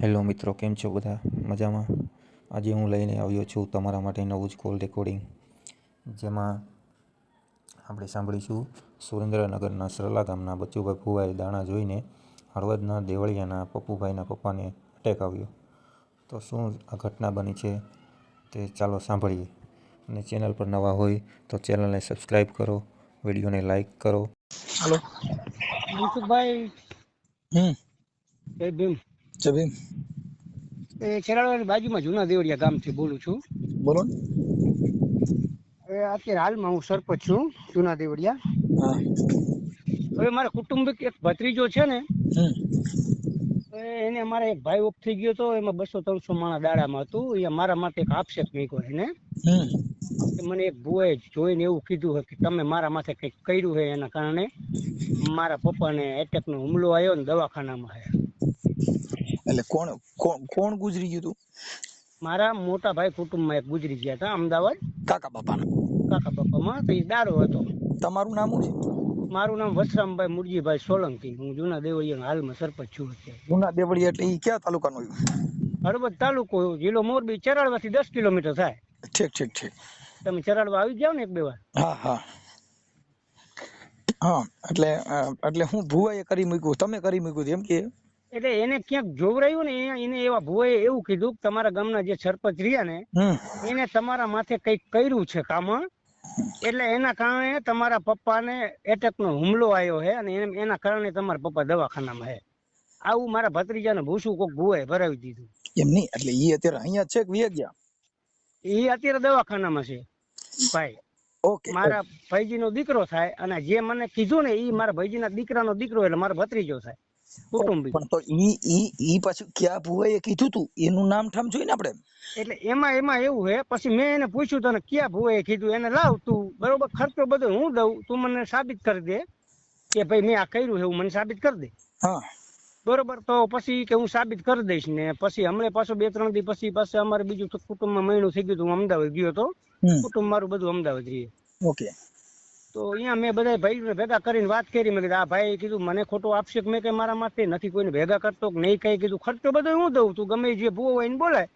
Hello મિત્રો, કેમ છો બધા? મજામાં? આજે હું લઈને આવ્યો છું તમારા માટે નવું જ કોલ રેકોર્ડિંગ, જેમાં આપણે સાંભળીશું સુરેન્દ્રનગરના સરલા ગામના બચુભાઈ ફુવાએ દાણા જોઈને હળવદના દેવળિયાના પપ્પુભાઈના પપ્પાને અટેક આવ્યો. તો શું આ ઘટના બની છે તે ચાલો સાંભળીએ. અને ચેનલ પર નવા હોય તો ચેનલને સબસ્ક્રાઈબ કરો, વિડીયોને લાઈક કરો. હાલો. મનસુખભાઈ જય ભીમ. જય ભીમ. ખેરાળાની બાજુમાં જૂના દેવળિયા ગામથી બોલું છું. બોલો ને. અત્યારે હાલમાં હું સરપંચ છું જૂના દેવળિયા. હા. હવે મારા કુટુંબિક એક ભત્રીજો છે ને, એને અમારે એક ભાઈ ઓફ થઈ ગયો હતો. એમાં 200-300 માણા દાડામાં હતું. એ મારા માટે એક આક્ષેપ મૂક્યો એને. મને એક ભુવાએ જોઈને એવું કીધું કે તમે મારા માથે કંઈક કર્યું છે, એના કારણે મારા પપ્પાને એટેકનો હુમલો આવ્યો ને દવાખાનામાં છે. એટલે કોણ કોણ કોણ ગુજરી ગયું તું? મારા મોટા ભાઈ કુટુંબમાં એક ગુજરી ગયા હતા અમદાવાદ, કાકા બાપાના. કાકા બાપામાં. તો એ દારૂ હતો. તમારું નામ શું છે? મારું નામ વસરામભાઈ મુરજીભાઈ સોલંકી. હું જૂના દેવળિયાનો હાલમાં સરપંચ છું. જૂના દેવળિયા એટલે ઈ કયા તાલુકાનું આવ્યું? હળવદ તાલુકો, જિલ્લો મોરબી. ચરાડવાથી 10 કિલોમીટર થાય. ઠીક. તમે ચરાડવા આવી જાવ ને 1-2 વાર. હા. એટલે હું ભુવાએ કરી મૂક્યું, તમે કરી મૂક્યું એમ કે? એટલે એને ક્યાંક જોવરાયું ને, એને એવા ભુવાએ એવું કીધું કે તમારા ગામના જે સરપંચ રહ્યા ને, એને તમારા માથે કંઈક કર્યું છે કામ, એટલે એના કારણે તમારા પપ્પાને એટેકનો હુમલો આવ્યો છે અને એના કારણે તમારા પપ્પા દવાખાનામાં છે. આવું મારા ભત્રીજાને ભૂસું કોક ભુવાએ ભરાવી દીધું. એમ નહીં, એટલે ઈ અત્યારે અહીંયા છે કે વિયા ગયા? એ અત્યારે દવાખાનામાં છે ભાઈ. ઓકે. મારા ભાઈજીનો દીકરો થાય, અને જે મને કીધું ને એ મારા ભાઈજીના દીકરાનો દીકરો, એટલે મારો ભત્રીજો થાય કુટુંબી. પણ તો ઈ પાછું ક્યાં ભુવાએ કીધું તું એનું નામ ઠામ જોઈને આપણે? એટલે એમાં એવું છે. પછી મેં એને પૂછ્યું તને ક્યાં ભુવાએ કીધું, એને લાવ તું બરોબર ખર્ચો બધો હું દઉં, તું મને સાબિત કરી દે કે ભાઈ મેં આ કર્યું છે, એવું મને સાબિત કરી દે. હા. બરોબર. તો પછી કે હું સાબિત કરી દઈશ ને. પછી હમણાં પાછો 2-3 દી પછી અમારે બીજું કુટુંબમાં મહિનું થઈ ગયું. હું અમદાવાદ ગયો હતો. કુટુંબ મારું બધું અમદાવાદ રહીએ. ઓકે. તો અહીંયા મેં બધા ભાઈ ભેગા કરીને વાત કરી. મેં કીધું આ ભાઈ કીધું મને ખોટો આક્ષેપ મેં કઈ મારા માટે નથી કોઈને ભેગા કરતો કે નહીં કઈ. કીધું ખર્ચો બધો હું દઉં, તું ગમે જે ભૂવો હોય એને બોલાય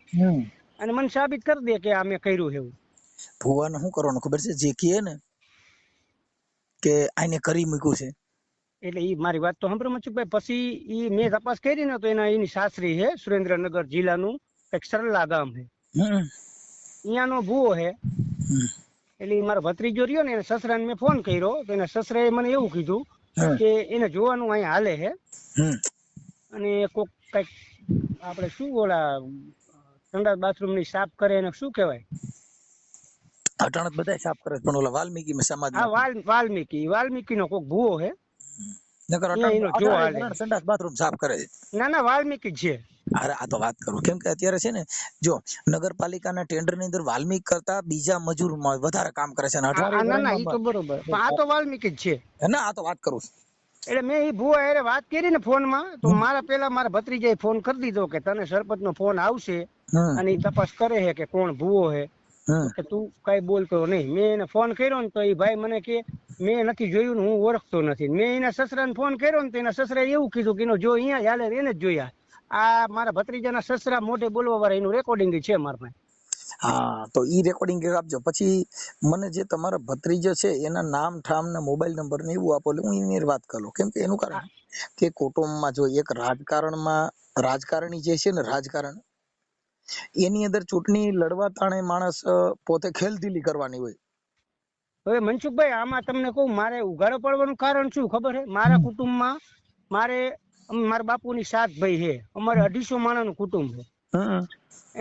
અને મને સાબિત કરી દે કે આ મેં કર્યું છે એવું. ભુવાને શું કરવાનું ખબર છે? જે કહે ને કે આને કરી મૂક્યું છે, એટલે ઈ મારી વાત તો સાંભળો મનસુખભાઈ. પછી ઈ મેં તપાસ કરી ને તો એની સાસરી છે સુરેન્દ્રનગર જિલ્લાનું એક સરલા ગામ છે, અહીંયાનો ભૂવો છે. એટલે મારો ભત્રીજો રહ્યો ને, એને સસરાને મેં ફોન કર્યો તો એના સસરાએ મને એવું કીધું કે એને જોવાનું અહીંયા હાલે છે અને કોક કઈક આપણે શું ઓલા સંડાસ બાથરૂમ ની સાફ કરે એને શું કહેવાય? અટાણત બધા સાફ કરે, પણ ઓલા વાલ્મીકી સમાજ, હા વાલ્મીકી નો કોક ભૂવો છે. નકર સંડાસ બાથરૂમ સાફ કરે છે. ના વાલ્મીકી છે. અરે આ તો વાત કરું કેમ કે અત્યારે છે ને, જો નગરપાલિકાના ટેન્ડર ની અંદર વાલ્મીક કરતા બીજા મજૂર વધારે કામ કરે છે. ના ઈ તો બરોબર, પણ આ તો વાલ્મીકી જ છે. ના આ તો વાત કરું છું. એટલે મેં એ ભૂવા હારે વાત કરી ને ફોન માં, તો પેલા મારા ભત્રીજાએ ફોન કરી દીધો કે તને સરપંચ નો ફોન આવશે અને એ તપાસ કરે છે કે કોણ ભૂવો છે, કે તું કઈ બોલતો નહીં. મેં એને ફોન કર્યો ને તો એ ભાઈ મને કે મેં નથી જોયું ને હું ઓળખતો નથી. મેં એના સસરાને ફોન કર્યો ને તો એના સસરાએ એવું કીધું કે જો અહીંયા જ હાલે એને જ જોયા. આ મારા ભત્રીજાના સસરા મોઢે બોલવા વાળા એનું રેકોર્ડિંગ છે મારા પાસે. હા, તો ઈ રેકોર્ડિંગ આપજો. પછી મને જે તમારા ભત્રીજો છે એના નામ ઠામ ને મોબાઈલ નંબર ને એવું આપો, એટલે હું એની વાત કરું. કેમ કે એનું કારણ કે કુટુંબમાં જો એક રાજકારણી જે છે ને, રાજકારણ એની અંદર ચૂંટણી લડવા તાણે માણસ પોતે ખેલદિલી કરવાની હોય. હવે મનસુખભાઈ આમાં તમને કહું, મારે ઉઘાડો પડવાનું કારણ શું ખબર છે? મારા કુટુંબમાં મારા બાપુની 7 ભાઈ છે. અમારે 250 માણસનું કુટુંબ છે.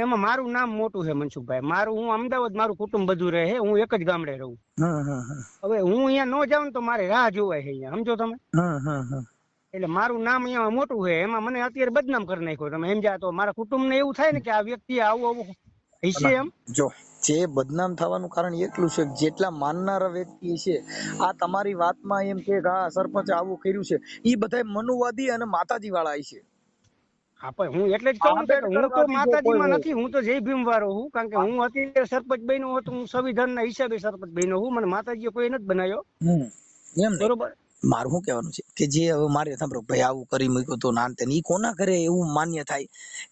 એમાં મારું નામ મોટું છે મનસુખભાઈ. હું અમદાવાદ મારું કુટુંબ બધું રહે છે. હું એક જ ગામડે રહું. હવે હું અહીંયા ન જાઉં તો મારે રાહ જોવાય છે અહીંયા, સમજો તમે? એટલે મારું નામ અહીંયા મોટું છે. એમાં મને અત્યારે બદનામ કરી નાખ્યો. તમે સમજ્યા? તો મારા કુટુંબ ને એવું થાય ને કે આ વ્યક્તિ આવું હશે. એમ જો જે બદનામ થવાનું કારણ એટલું છે, જેટલા માનનારા વ્યક્તિ છે આ તમારી વાતમાં એમ કે આ સરપંચ આવું કર્યું છે, એ બધા મનુવાદી અને માતાજી વાળા છે. હા, પણ હું એટલે જ કહું કે હું તો માતાજીમાં નથી, હું તો જય ભીમ વાળો છું. કારણ કે હું અત્યારે સરપંચ બન્યો હતો, હું સંવિધાનના હિસાબે સરપંચ બન્યો છું. મને માતાજીએ કોઈ નથી બનાવ્યો, બરોબર? મારું શું કહેવાનું છે કે જે હવે મારે સાંભળો ભાઈ આવું કરી મૂક્યું તો નાન તે ઈ કોના ઘરે એવું માન્ય થાય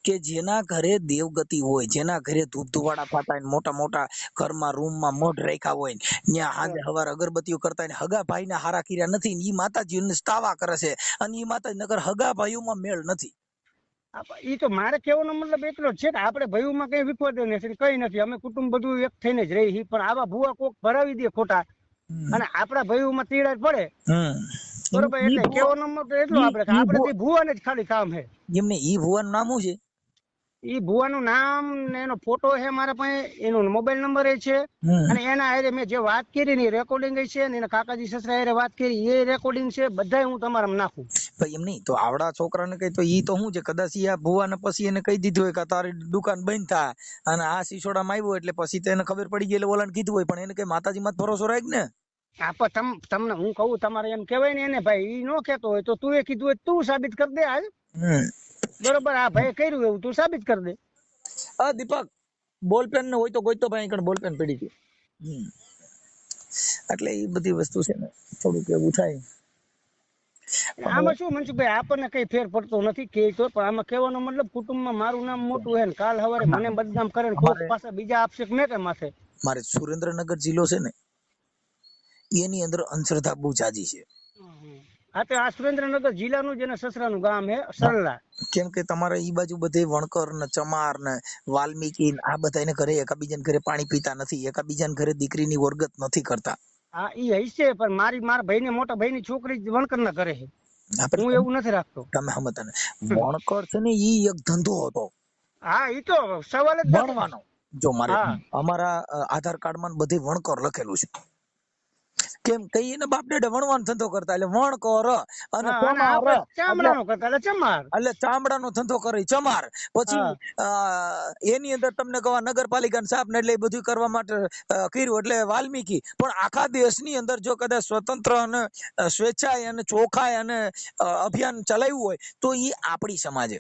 કે જેના ઘરે દેવગતિ હોય, જેના ઘરે ધૂપ ધુવાડા થતા હોય, મોટા મોટા ઘરમાં રૂમમાં મઢ રાખ્યા હોય, ત્યાં હાંજે સવારે અગરબત્તીઓ કરતા હોય, હગા ભાઈના હારા કર્યા નથી ને ઈ માતાજીને સ્તાવા કરે છે અને ઈ માતાજી નગર હગા ભાઈઓમાં મેળ નથી. ઈ તો મારે કહેવાનો મતલબ એટલો જ છે કે આપણે ભયુમાં કઈ વિખવાદ નથી, કઈ નથી, અમે કુટુંબ બધું એક થઈને જ રહી. પણ આવા ભૂવા કોક ભરાવી દે ખોટા અને આપણા ભયુમાં તીડા પડે, બરોબર? એટલે કહેવાનો મતલબ એટલો આપણે કે આપણે તે ભૂવાને જ ખાલી કામ છે. એમને ઈ ભુવાનું નામ શું છે? ઈ ભુવાનું નામ ને એનો ફોટો છે મારા પાસે, એનો મોબાઈલ નંબર એ છે અને એના હારે મેં જે વાત કરી ને રેકોર્ડિંગ છે ને એના કાકાજી સસરા હારે વાત કરી એ રેકોર્ડિંગ છે, બધાય હું તમારામાં નાખું. ભાઈ એમ નહીં તો આવડા છોકરાને કઈ તો ઈ તો શું છે, કદાચ ઈ આ ભુવાને પછી એને કહી દીધું હોય કે તારી દુકાન બંધ થાય અને આ સિસોડામાં આવ્યો એટલે પછી તો એને ખબર પડી ગઈ એટલે ઓલાને કીધું હોય, પણ એને કઈ માતાજીમાં જ ભરોસો રાખ ને. તમને હું કહું, તમારે એમ કહેવાય ને એને ભાઈ ઈ નો કહેતો હોય તો તું એ કીધું હોય તું સાબિત કરી દે આજ, બરોબર? આ ભાઈ કર્યું એવું તું સાબિત કરી દે. આ દીપક બોલપેન ને હોય તો ગોઈતો ભાઈ કણ બોલપેન પડી ગઈ. એટલે એ બધી વસ્તુ છે ને થોડુંક એવું થાય. આમાં શું મનસુખભાઈ, આપણને કઈ ફેર પડતો નથી કે તો, પણ આમાં કહેવાનો મતલબ કુટુંબમાં મારું નામ મોટું હે ને કાલ સવારે મને બદનામ કરે ને કોક પાછા બીજા આપશે મેં કે માથે. મારે સુરેન્દ્રનગર જિલ્લો છે ને એની અંદર અંધશ્રદ્ધા બહુ જાજી છે. હા તો આ સુરેન્દ્રનગર જિલ્લાનું જ એના સસરાનું ગામ હે સરલા. કેમ કે તમારે ઈ બાજુ બધે વણકર ને ચમાર ને વાલ્મીકી આ બધા એને ઘરે એકાબીજાને ઘરે પાણી પીતા નથી, એકાબીજાને ઘરે દીકરીની વરગત નથી કરતા. હા ઈ હશે, પણ મારા ભાઈને મોટા ભાઈની છોકરી વણકર ના કરે છે, હું એવું નથી રાખતો. તમે સમજતા ને, વણકર છે ને ઈ એક ધંધો હતો. હા ઈ તો સવાલ જ વણવાનો. જો મારે અમારા આધાર કાર્ડમાં બધે વણકર લખેલું છે. કેમ કઈ એને બાપ દાદા વણવાનો ધંધો કરતા એટલે વણકર અને ચમાર ચામડાનો કરતા એટલે ચમાર, એટલે ચામડાનો ધંધો કરે ચમાર. પછી એની અંદર તમને કહવા નગરપાલિકા સાપ ને એટલે બધું કરવા માટે કર્યું એટલે વાલ્મીકી. પણ આખા દેશની અંદર જો કદાચ સ્વતંત્ર અને સ્વેચ્છાએ અને ચોખાય અને અભિયાન ચલાવ્યું હોય તો એ આપણી સમાજે.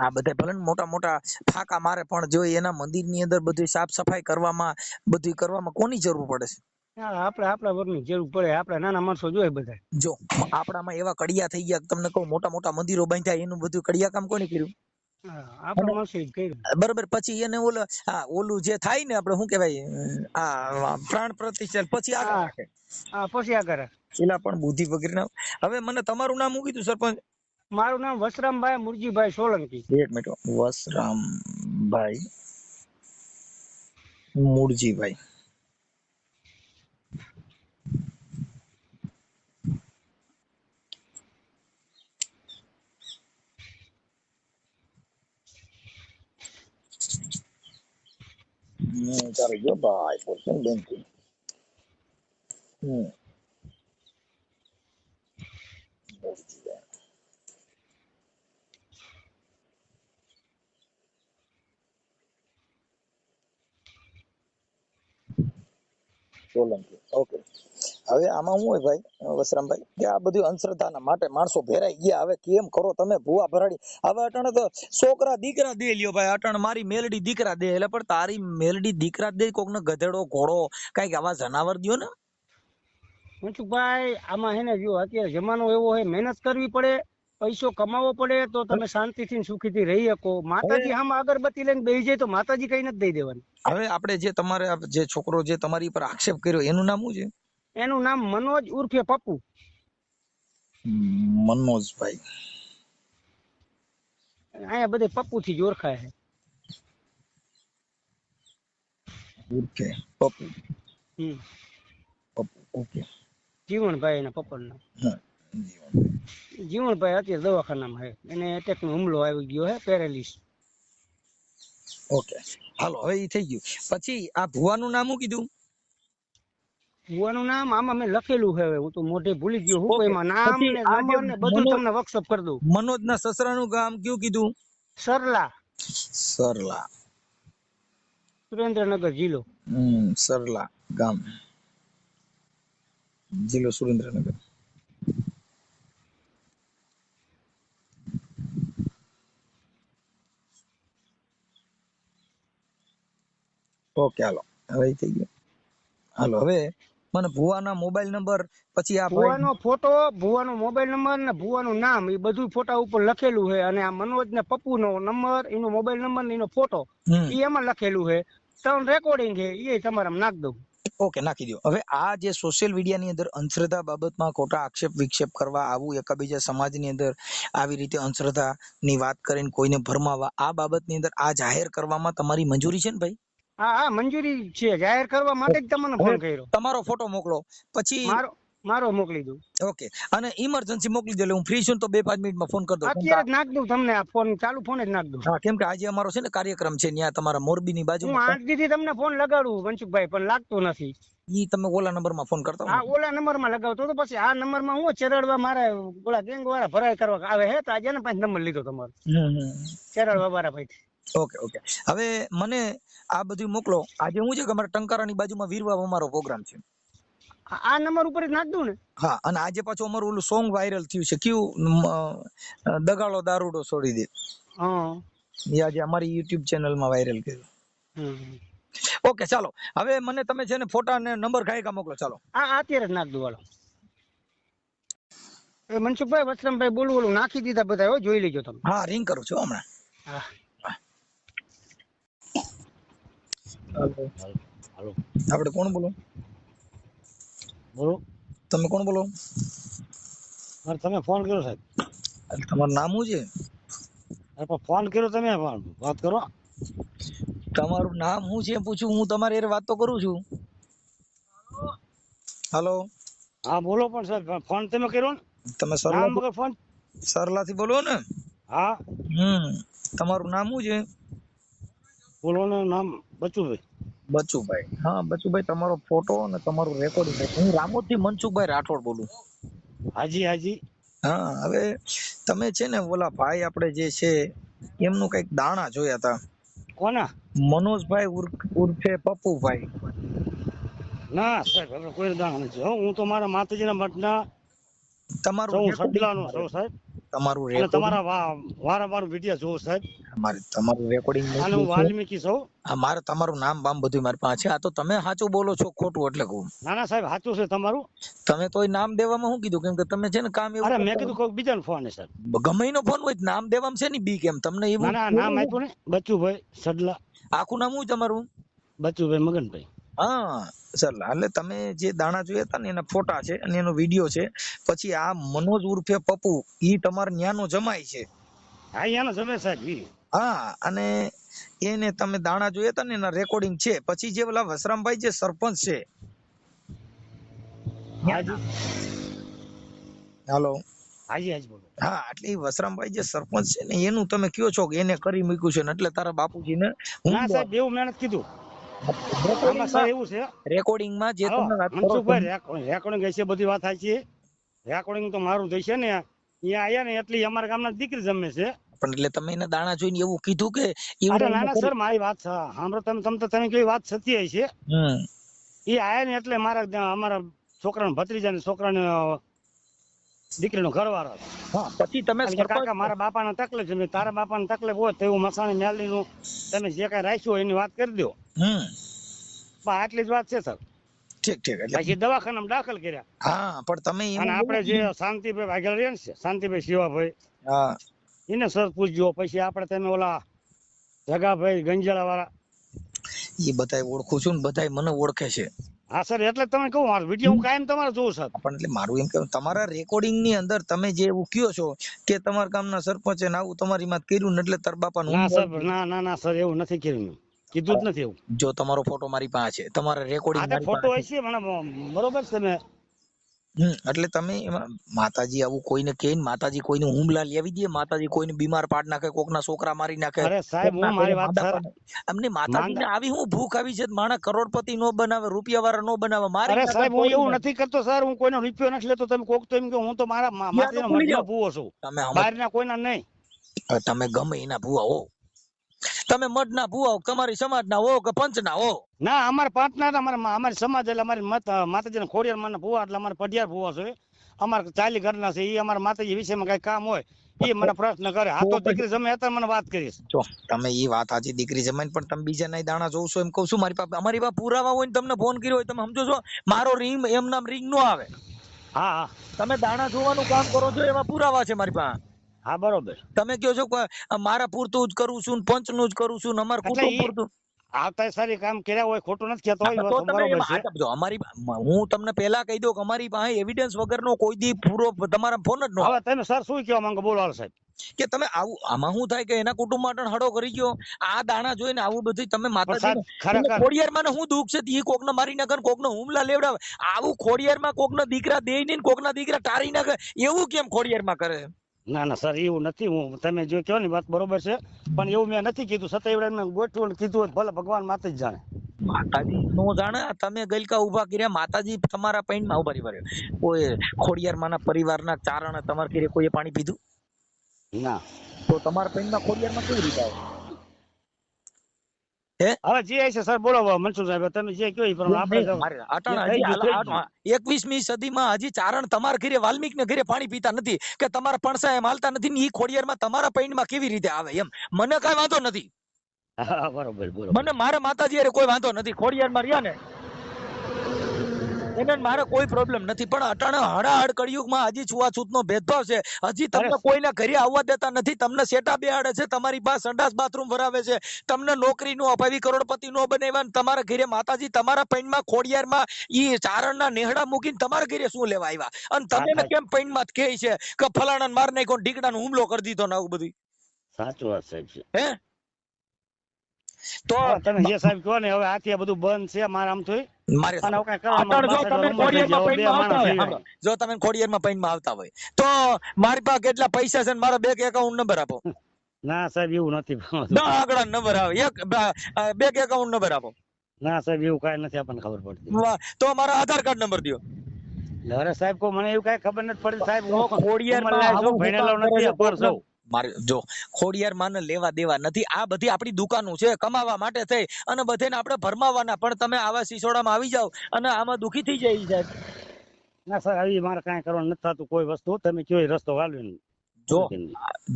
આ બધા ભલે મોટા મોટા ફાકા મારે પણ જો એના મંદિરની અંદર બધું સાફ સફાઈ કરવામાં બધું કરવામાં કોની જરૂર પડે છે? આપણા વર્ગની જરૂર પડે, આપણા નાના માણસો જોઈએ બધા. જો આપણામાં એવા કડિયા થઈ ગયા, તમને કહું મોટા મોટા મંદિરો બાંધ્યા, એનું બધું કડિયા કામ કોને કર્યું? આપણા માણસો જ કર્યું. બરોબર. પછી એને ઓલું જે થાય ને આપણે શું કહેવાય આ પ્રાણ પ્રતિષ્ઠા પછી આગળ રાખે. પછી આગળ પેલા પણ બુદ્ધિ વગેરે ના. હવે મને તમારું નામ શું કીધું સરપંચ? મારું નામ વસરામભાઈ મુરજીભાઈ સોલંકી. એક મિનિટ, વસરામભાઈ મુરજીભાઈ. ચાલો જો ભાઈ પોર્શન બેંકી. સોલંકી. ઓકે. હવે આમાં શું હોય ભાઈ વસરામભાઈ કે આ બધું અંધશ્રદ્ધાના માટે માણસો ભેરાઈ ગયા. હવે કેમ કરો તમે ભૂવા ભરાડી? હવે અટાણે તો છોકરા દીકરા દે લ્યો ભાઈ. અટાણે મારી મેલડી દીકરા દે એટલે પણ તારી મેલડી દીકરા દે કોક ને ગધેડો ઘોડો કઈક આવા જનાવર દયો ને. મનસુખભાઈ આમાં હે ને જો અત્યારે જમાનો એવો હે, મહેનત કરવી પડે, પૈસો કમાવો પડે તો તમે શાંતિથી સુખીથી રહી શકો. માતાજી આમ અગરબત્તી લઈને બેસી જાય તો માતાજી કઈ નથી દઈ દેવાની. હવે આપણે જે તમારે જે છોકરો જે તમારી પર આક્ષેપ કર્યો એનું નામ શું છે? એનું નામ મનોજ ઉર્ફે પપ્પુ. મનોજભાઈ. અહીંયા બધે પપ્પુ થી જ ઓળખાય છે. ઉર્ફે પપ્પુ. પપ્પુ. ઓકે. જીવણભાઈ એના પપ્પાનું નામ. જીવણભાઈ અત્યારે દવાખાનામાં છે, એને એટેક નો હુમલો આવી ગયો છે, પેરેલિસ. ઓકે હાલો હવે એ થઈ ગયું. પછી આ ભુવાનું નામ શું કીધું? ભુવાનું નામ આમાં મેં લખેલું છે, હું તો મોઢે ભૂલી ગયો. હું એમાં નામ ને નંબર ને બધું તમને વર્કશોપ કરી દઉં. મનોજ ના સસરાનું ગામ કયું કીધું? સરલા. સરલા. સુરેન્દ્રનગર જિલ્લો. સરલા ગામ, જિલ્લો સુરેન્દ્રનગર. ઓકે હાલો હવે થઈ ગયું. હાલો હવે મને ભુવાના મોબાઈલ નંબર પછી આ ભાઈ ભુવાનો ફોટો, ભુવાનો મોબાઈલ નંબર ને ભુવાનું નામ એ બધું ફોટા ઉપર લખેલું છે. અને આ મનોજ ને પપ્પુ નો નંબર, એનો મોબાઈલ નંબર ને એનો ફોટો એ એમાં લખેલું છે. 3 રેકોર્ડિંગ છે એ તમારે નાખ દઉં. ઓકે, નાખી દો. હવે આ જે સોશિયલ મીડિયાની અંદર અંધશ્રદ્ધા બાબતમાં ખોટા આક્ષેપ વિક્ષેપ કરવા, આવું એકબીજા સમાજની અંદર આવી રીતે અંધશ્રદ્ધાની વાત કરીને કોઈને ભરમાવા, આ બાબતની અંદર આ જાહેર કરવામાં તમારી મંજૂરી છે ને ભાઈ? હા મંજૂરી છે. જાહેર કરવા માટે જ તમને ફોન કર્યો. તમારો ફોટો મોકલો, પછી મારો મોકલી દઉં. ઓકે, અને ઇમરજન્સી મોકલી દે. હું ફ્રી છું તો 2-5 મિનિટમાં ફોન કરી દઉં. અત્યારે જ નાખ દઉં તમને, આ ફોન ચાલુ ફોન જ નાખ દઉં. હા, કેમ કે આજે અમારો છે ને કાર્યક્રમ છે ત્યાં તમારા મોરબીની હું બાજુમાં. 8 દી થી તમને ફોન લગાડું મનસુખભાઈ, પણ લાગતો નથી. ઈ તમે ઓલા નંબરમાં ફોન કરતા હા, ઓલા નંબરમાં લગાવતો તો પછી આ નંબરમાં હું ચેરડવા મારે ઓલા ગેંગ વાળા ભરાઈ કરવા આવે હે, તો આજે ને પાંચ નંબર લીધો તમારો ચેરડવા વાળા ભાઈ. ઓકે ઓકે, હવે મને આ બધું મોકલો. આજે હું છે કે અમારા ટંકારાની બાજુમાં વીરવા અમારો પ્રોગ્રામ છે. આ નંબર ઉપર જ નાખ દઉં ને? હા, અને આજે પાછું અમારું ઓલું સોંગ વાયરલ થયું છે, કયું દગાડો દારૂડો છોડી દે. હા, એ આજે અમારી YouTube ચેનલમાં વાયરલ કર્યું. ઓકે, ચાલો હવે મને તમે છે ને ફોટા ને નંબર ખાઈ મોકલો. ચાલો અત્યારે જ નાખ દઉં. હાલો એ મનસુખભાઈ, વત્સમભાઈ બોલું નાખી દીધા બધા, હો જોઈ લેજો તમે. હા, રિંગ કરું છું હમણાં. હા, હાલો, આપણે કોણ બોલો? બોલો. તમે કોણ બોલો? તમે ફોન કર્યો સાહેબ. તમારું નામ શું છે? ફોન કર્યો તમે, વાત કરો. તમારું નામ શું છે પૂછું? હું તમારી હારે વાત તો કરું છું. હાલો. હા બોલો. પણ સાહેબ ફોન તમે કર્યો ને? તમે સરલાથી બોલો ને? હા. તમારું નામ શું છે? બોલો ને. નામ બચુભાઈ. બચુભાઈ. હા બચુભાઈ, તમારો ફોટો અને તમારું રેકોર્ડિંગ. હું રામોદથી મનસુખભાઈ રાઠોડ બોલું. હાજી હાજી. હા, હવે તમે છે ને ઓલા ભાઈ આપણે જે છે એમનું કઈક દાણા જોયા હતા. કોના? મનોજભાઈ ઉર્ફે પપ્પુભાઈ. ના સાહેબ, હવે કોઈ દાણા નથી. હું તો મારા માતાજીના મઠના તમારું સડલાનો છું સાહેબ. તમારું અને તમારા વારંવાર વિડિયો જોઉં સાહેબ. તમારું રેકોર્ડિંગ અને હું વાલ્મીકી છું. મારે તમારું નામ બામ બધું મારી પાસે છે. આ તો તમે સાચું બોલો છો ખોટું એટલે કહું? ના ના સાહેબ, સાચું છે તમારું. તમે તો નામ દેવામાં શું કીધું? કેમ કે તમે છે ને કામ એવું. અરે મેં કીધું કોઈ બીજાનો ફોન છે સાહેબ. ગમે એનો ફોન હોય, નામ દેવામાં છે ને બી કેમ તમને એવું? ના નામ આપ્યું ને, બચુભાઈ સડલા. આખું નામ શું તમારું? બચુભાઈ મગનભાઈ. હા સર, એટલે તમે જે દાણા જોયા હતા ને એના ફોટા છે અને એનો વિડીયો છે. પછી આ મનોજ ઉર્ફે પપ્પુ, ઈ તમાર ન્યાનો જમાઈ છે. હા, ન્યાનો જમાઈ સાહેબ. હા, અને એને તમે દાણા જોયા હતા ને એના રેકોર્ડિંગ છે. પછી જે ઓલા વસરામભાઈ જે સરપંચ છે. હાલો. હાજી હાજી બોલો. હા, એટલે એ વસરામભાઈ જે સરપંચ છે ને એનું તમે કયો છો કે એને કરી મૂક્યું છે ને એટલે તારા બાપુજી ને. ના સાહેબ, એવું મહેનત કીધું. એવું છે રેકોર્ડિંગમાં જે તમે વાત કરો મનસુખભાઈ, રેકોર્ડિંગ હશે, બધી વાત સાચી. રેકોર્ડિંગ તો મારું થઈ છે ને, અહીંયા આયા ને એટલી અમારા ગામના દીકરી જમે છે. પણ એટલે તમે એને દાણા જોઈને એવું કીધું કે? અરે ના ના સર, મારી વાત સાંભળો તમે કેવી વાત સત્ય છે. એ આયા ને એટલે અમારા છોકરાના ભત્રીજાને છોકરાને દીકરીનો ઘરવાળો. પછી તમે કાકા મારા બાપાને તકલીફ છે, તારા બાપાને તકલીફ હોય તો એવું મસાણી મેલડીનું તમે જે કઈ રાખ્યું એની વાત કરી દો. આટલી જ વાત છે સર. ઠીક ઠીક. પછી દવાખાનામાં દાખલ કર્યા. હા, પણ તમે અને આપણે જે શાંતિભાઈ વાઘેલા રહ્યા ને, શાંતિભાઈ શિવાભાઈ, હા, એને સર પૂછજો. પછી આપણે તમે ઓલા જગાભાઈ ગંજાળા વાળા, એ બધાય ઓળખું છું ને, બધાય મને ઓળખે છે. હા સર, એટલે તમે કહું મારો વિડીયો હું કાયમ તમારે જોઉં સર. પણ એટલે મારું એમ કેવું, તમારા રેકોર્ડિંગ ની અંદર તમે જે એવું કયો છો કે તમારા ગામના સરપંચે આવું તમારી માં કર્યું ને એટલે તાર બાપા ના સર, ના સર, એવું નથી કર્યું. કીધું જ નથી એવું. જો તમારો ફોટો મારી પાસે છે, તમારા રેકોર્ડિંગ ફોટો હશે મને બરોબર છે ને. એટલે તમે એમાં માતાજી આવું કોઈને કહે, માતાજી કોઈને હુમલા લેવી દે, માતાજી કોઈને બીમાર પાડ નાખે, કોકના છોકરા મારી નાખે. અરે સાહેબ, હું મારી વાત સર, અમને માતાજીને આવી હું ભૂખ આવી છે, માણસ કરોડપતિ નો બનાવે, રૂપિયા વાળા નો બનાવે. મારે અરે સાહેબ, હું એવું નથી કરતો સર, હું કોઈનો રૂપિયો નથી લેતો. તમે કોક તો એમ કે હું તો મારા માતાજીનો મઠનો ભૂવો છું, બહારના કોઈના નહીં. તમે ગમે એના ભૂવા હો, તમે મઠ ના ભૂવા, તમારી સમાજ ના હો કે પંચ ના હો. ના, અમારા પાંચ ના, અમારી સમાજ એટલે અમારી માતાજીના ખોડિયાર માના ભૂવા, એટલે અમારે પઢિયાર ભૂવા છે. અમારે ચાલી ઘરના છે. એ અમારા માતાજી વિશેમાં કઈ કામ હોય એ મને પ્રશ્ન કરે આ તો તો પછી- દીકરી જમે અત્યારે મને વાત કરીશ. જો તમે એ વાત સાચી દીકરી જમાઈને પણ તમે બીજાના દાણા જોવ છો એમ કહું છું. અમારી પાસે પુરાવા હોય ને તમને ફોન કર્યો હોય તમે સમજો છો મારો રિંગ એમ નામ રિંગ નો આવે. હા હા તમે દાણા જોવાનું કામ કરો છો એવા પુરાવા છે મારી પાસે. હા બરોબર. તમે કહો છો કે મારા પૂરતું જ કરું છું ને પંચનું જ કરું છું ને અમારા એટલે કુટુંબ ઈ પૂરતું. આવતા સારી કામ કર્યા હોય ખોટું નથી કહેતો હોય તો વસ્તુ તમે બરોબર એમાં છે. જો હું તમને પહેલા કહી દઉં કે અમારી પાસે એવિડન્સ વગરનો કોઈ દી પૂરો તમારા ફોન જ ન આવે. હવે તમે સર શું કહેવા માંગો બોલો હાલ સાહેબ. કે તમે આવું આમાં શું થાય કે એના કુટુંબ માટે હડો કરી ગયો આ દાણા જોઈને આવું બધું તમે પણ માતાજી સાહેબ ખરેખર ખોડિયારમાં શું દુઃખ છે ઈ કોકને મારી નાખે ને કોકને હુમલા લેવડાવે. આવું ખોડિયારમાં કોકના દીકરા દે નહીં ને કોકના દીકરા ટારી નાખે એવું કેમ ખોડિયારમાં કરે? ના ના સર એવું નથી. હું તમે જો કહો ને વાત બરોબર છે પણ એવું મેં નથી કીધું. છતાં એવડે મેં ગોઠવું ને કીધું હોત ભલે ભગવાન માતા જ જાણે. માતાજી નો જાણે. તમે ગલકા ઉભા કર્યા માતાજી તમારા પૈણમાં ઉભા રહ્યા. કોઈ ખોડિયારમાંના પરિવારના ચારણ તમારા ઘરે કોઈએ પાણી પીધું? ના તો તમારા પૈણમાં ખોડિયારમાં કેવી રીતે આવે? હે હવે જે છે સર બોલો મનસુખ સાહેબ તમે જે કહો એ પ્રમાણે આપણે તો મારે જે અટાણે થઈ હજી ગયું થઈ ગયું. 21મી સદીમાં હજી ચારણ તમારા ઘરે વાલ્મીક ને ઘરે પાણી પીતા નથી કે તમારા પણસા એમ હાલતા નથી ને ઈ ખોડિયારમાં તમારા પૈણમાં કેવી રીતે આવે એમ મને કઈ વાંધો નથી. હા બરોબર બરોબર. મને મારા માતાજી હારે કોઈ વાંધો નથી. ખોડિયારમાં રહ્યા ને એને મારે કોઈ પ્રોબ્લેમ નથી. પણ અટાણે હડાહડ કળિયુગમાં હજી છૂઆછૂતનો ભેદભાવ છે. હજી તમને કોઈના ઘરે આવવા દેતા નથી. તમને સેટા બેહાડે છે. તમારી પાસે સંડાસ બાથરૂમ ભરાવે છે. તમને નોકરી નો અપાવી કરોડપતિ નો બનાવ્યા. તમારા ઘરે માતાજી તમારા પૈણમાં ખોડિયારમાં ઈ ચારણના નેહડા મૂકીને તમારા ઘરે શું લેવા આવ્યા? અને તમે કેમ પૈણમાં કહે છે કે ફલાણાને માર નાખ્યો ને ઢીકડાનો હુમલો કરી દીધો ને આવું બધું? સાચું વાત સાહેબ છે. હે તો તમે જે સાહેબ કહો ને હવે આથી બધું બંધ છે મારા આમ તો મારે અને હવે કાંઈ કરવાનું જો તમે ખોડિયારમાં પૈણમાં આવતા હોય તો મારી પાસે કેટલા પૈસા છે ને મારા બેંક એકાઉન્ટ નંબર આપો. ના સાહેબ એવું નથી. 10 આંકડા નંબર આવે એક બેંક એકાઉન્ટ નંબર આપો. ના સાહેબ એવું કાંઈ નથી આપણને ખબર પડતી. તો મારા આધાર કાર્ડ નંબર દો. અરે સાહેબ કો મને એવું કાંઈ ખબર નથી પડતી સાહેબ. હું ખોડિયારમાં ઉંમરલાયક છું, આવું ભણેલો કામ કરે નથી, છે અભણ છું. મારે જો ખોડિયાર માને લેવા દેવા નથી. આ બધી આપણી દુકાનો છે કમાવા માટે થઈ અને બધાને આપણે ભરમાવાના. પણ તમે આવા સિસોડામાં આવી જાવ અને આમાં દુખી થઈ જાય સાહેબ. ના સર આવી મારે કાંઈ કરવાનું નથી થતું કોઈ વસ્તુ. તમે કયો એ રસ્તો વાળવી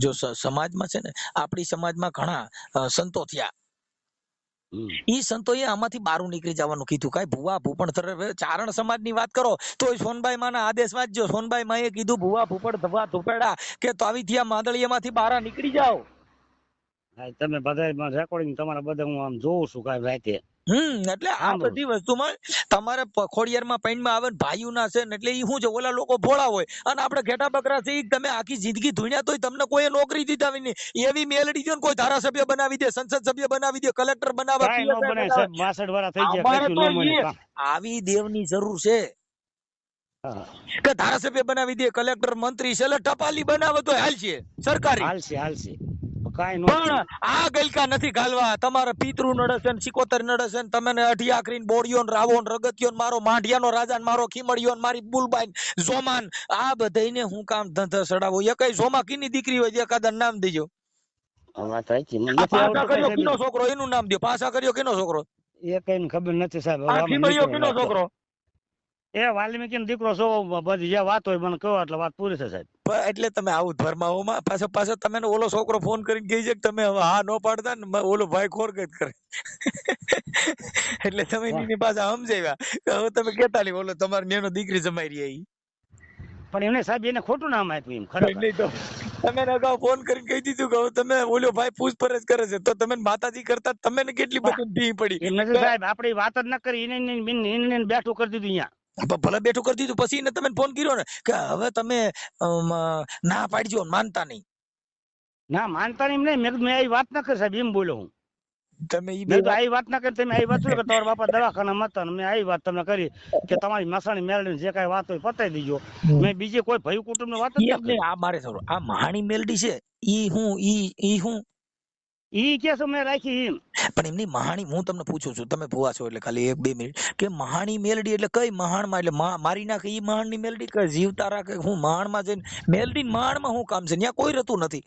જો સમાજમાં છે ને આપણી સમાજમાં ઘણા સંતો થયા. ઈ સંતોએ આમાંથી બારું નીકળી જવાનું કીધું. કાંઈ ભુવા ભૂપણ ચારણ સમાજની વાત કરો તો સોનબાઈ માના આદેશ વાંચજો. સોનબાઈ માએ કીધું ભુવા ભૂપણ ધવા ધોપેડા કે તો આવી થયા માદળીયામાંથી બહાર નીકળી જાઓ. તમે બધા રેકોર્ડિંગ તમારા બધા હું આમ જોઉં છું કાંઈ રાતે. એટલે આ બધી વસ્તુમાં તમારે ખોડિયારમાં પૈણમાં આવે ને ભાઈઓના છે ને એટલે ઈ શું છે ઓલા લોકો ભોળા હોય અને આપણે ઘેટા બકરા છે. તમે આખી જિંદગી ધૂણ્યા તોય તમને કોઈ નોકરી દીધા નહીં. એવી મેલડી દો ને કોઈ ધારાસભ્ય બનાવી દે, સંસદ સભ્ય બનાવી દે, કલેક્ટર બનાવે, આવી દેવની જરૂર છે કે ધારાસભ્ય બનાવી દે, કલેક્ટર, મંત્રી છે, ટપાલી બનાવે તો હાલશે સરકારી. હાલશે પણ આ ગલકા નથી ગાલવા. તમારા પિતૃ નડે છે ને સિકોતર નડે છે ને તમે અઢી આખરી બોડિયો ને રાવો ને રગતિયો ને મારો માઢિયાનો રાજા ને મારો ખીમડિયો ને મારી બુલબાઈ જોમાન આ બધાને હું કામ ધંધા ચડાવો? એ કઈ જોમા કીની દીકરી હોય એકાદા નામ દેજો. પાસા કર્યો કીનો છોકરો એનું નામ દો. પાસા કર્યો કીનો છોકરો એ કઈ ખબર નથી સાહેબ. ખીમડિયો કીનો છોકરો એ વાલ્મીકી દીકરો છો. બધી જે વાત હોય મને કહો એટલે વાત પૂરી છે સાહેબ. એટલે તમે આવું ધર્માઓમાં પાછો તમે ઓલો છોકરો ફોન કરીને કહી છે કે તમે હવે હા નો પાડતા ને ઓલો ભાઈ ખોરગત કરે એટલે તમે એની પાછા સમજાવ્યા હવે તમે કેતા નહીં ઓલો તમારી નેનો દીકરી જમાઈ રહી. પણ એમને સાહેબ એને ખોટું નામ આપ્યું. એમ ખરેખર તમે અગાઉ ફોન કરીને કહી દીધું કે તમે ઓલો ભાઈ પૂછપરછ કરે છે તો તમે માતાજી કરતા તમે કેટલી બધી ભી પડી. એમ નથી સાહેબ આપડે વાત જ ન કરી એને બેઠું કરી દીધું અહીંયા. ભલે બેઠું કરી દીધું પછી એને તમે ફોન કર્યો ને કે હવે તમે ના પાડજો માનતા નહીં. ના માનતા નહીં મેં આવી વાત ના કરી સાહેબ. એમ બોલો હું તમે આવી વાત ના કરી. તમે આવી વાત કે તમારા બાપા દવાખાના હતા મેં આવી વાત તમને કરી કે તમારી મસાણી મેળવી જે કઈ વાત હોય પતાવી દીજો. મેં બીજે કોઈ ભય કુટુંબ ની વાત જ આ મારે આ મહાણી મેલડી છે ઈ હું ઈ કે મેં રાખી એમ. પણ એમની મહાણી હું તમને પૂછું છું. તમે ભુવા છો એટલે ખાલી 1-2 મિનિટ કે મહાણી મેલડી એટલે કઈ મહાણમાં એટલે મારી નાખે ઈ મહાણની મેલડી કે જીવતા રાખે? હું મહાણમાં જઈને મેલડી મહાણમાં શું કામ છે? ત્યાં કોઈ રહેતું નથી.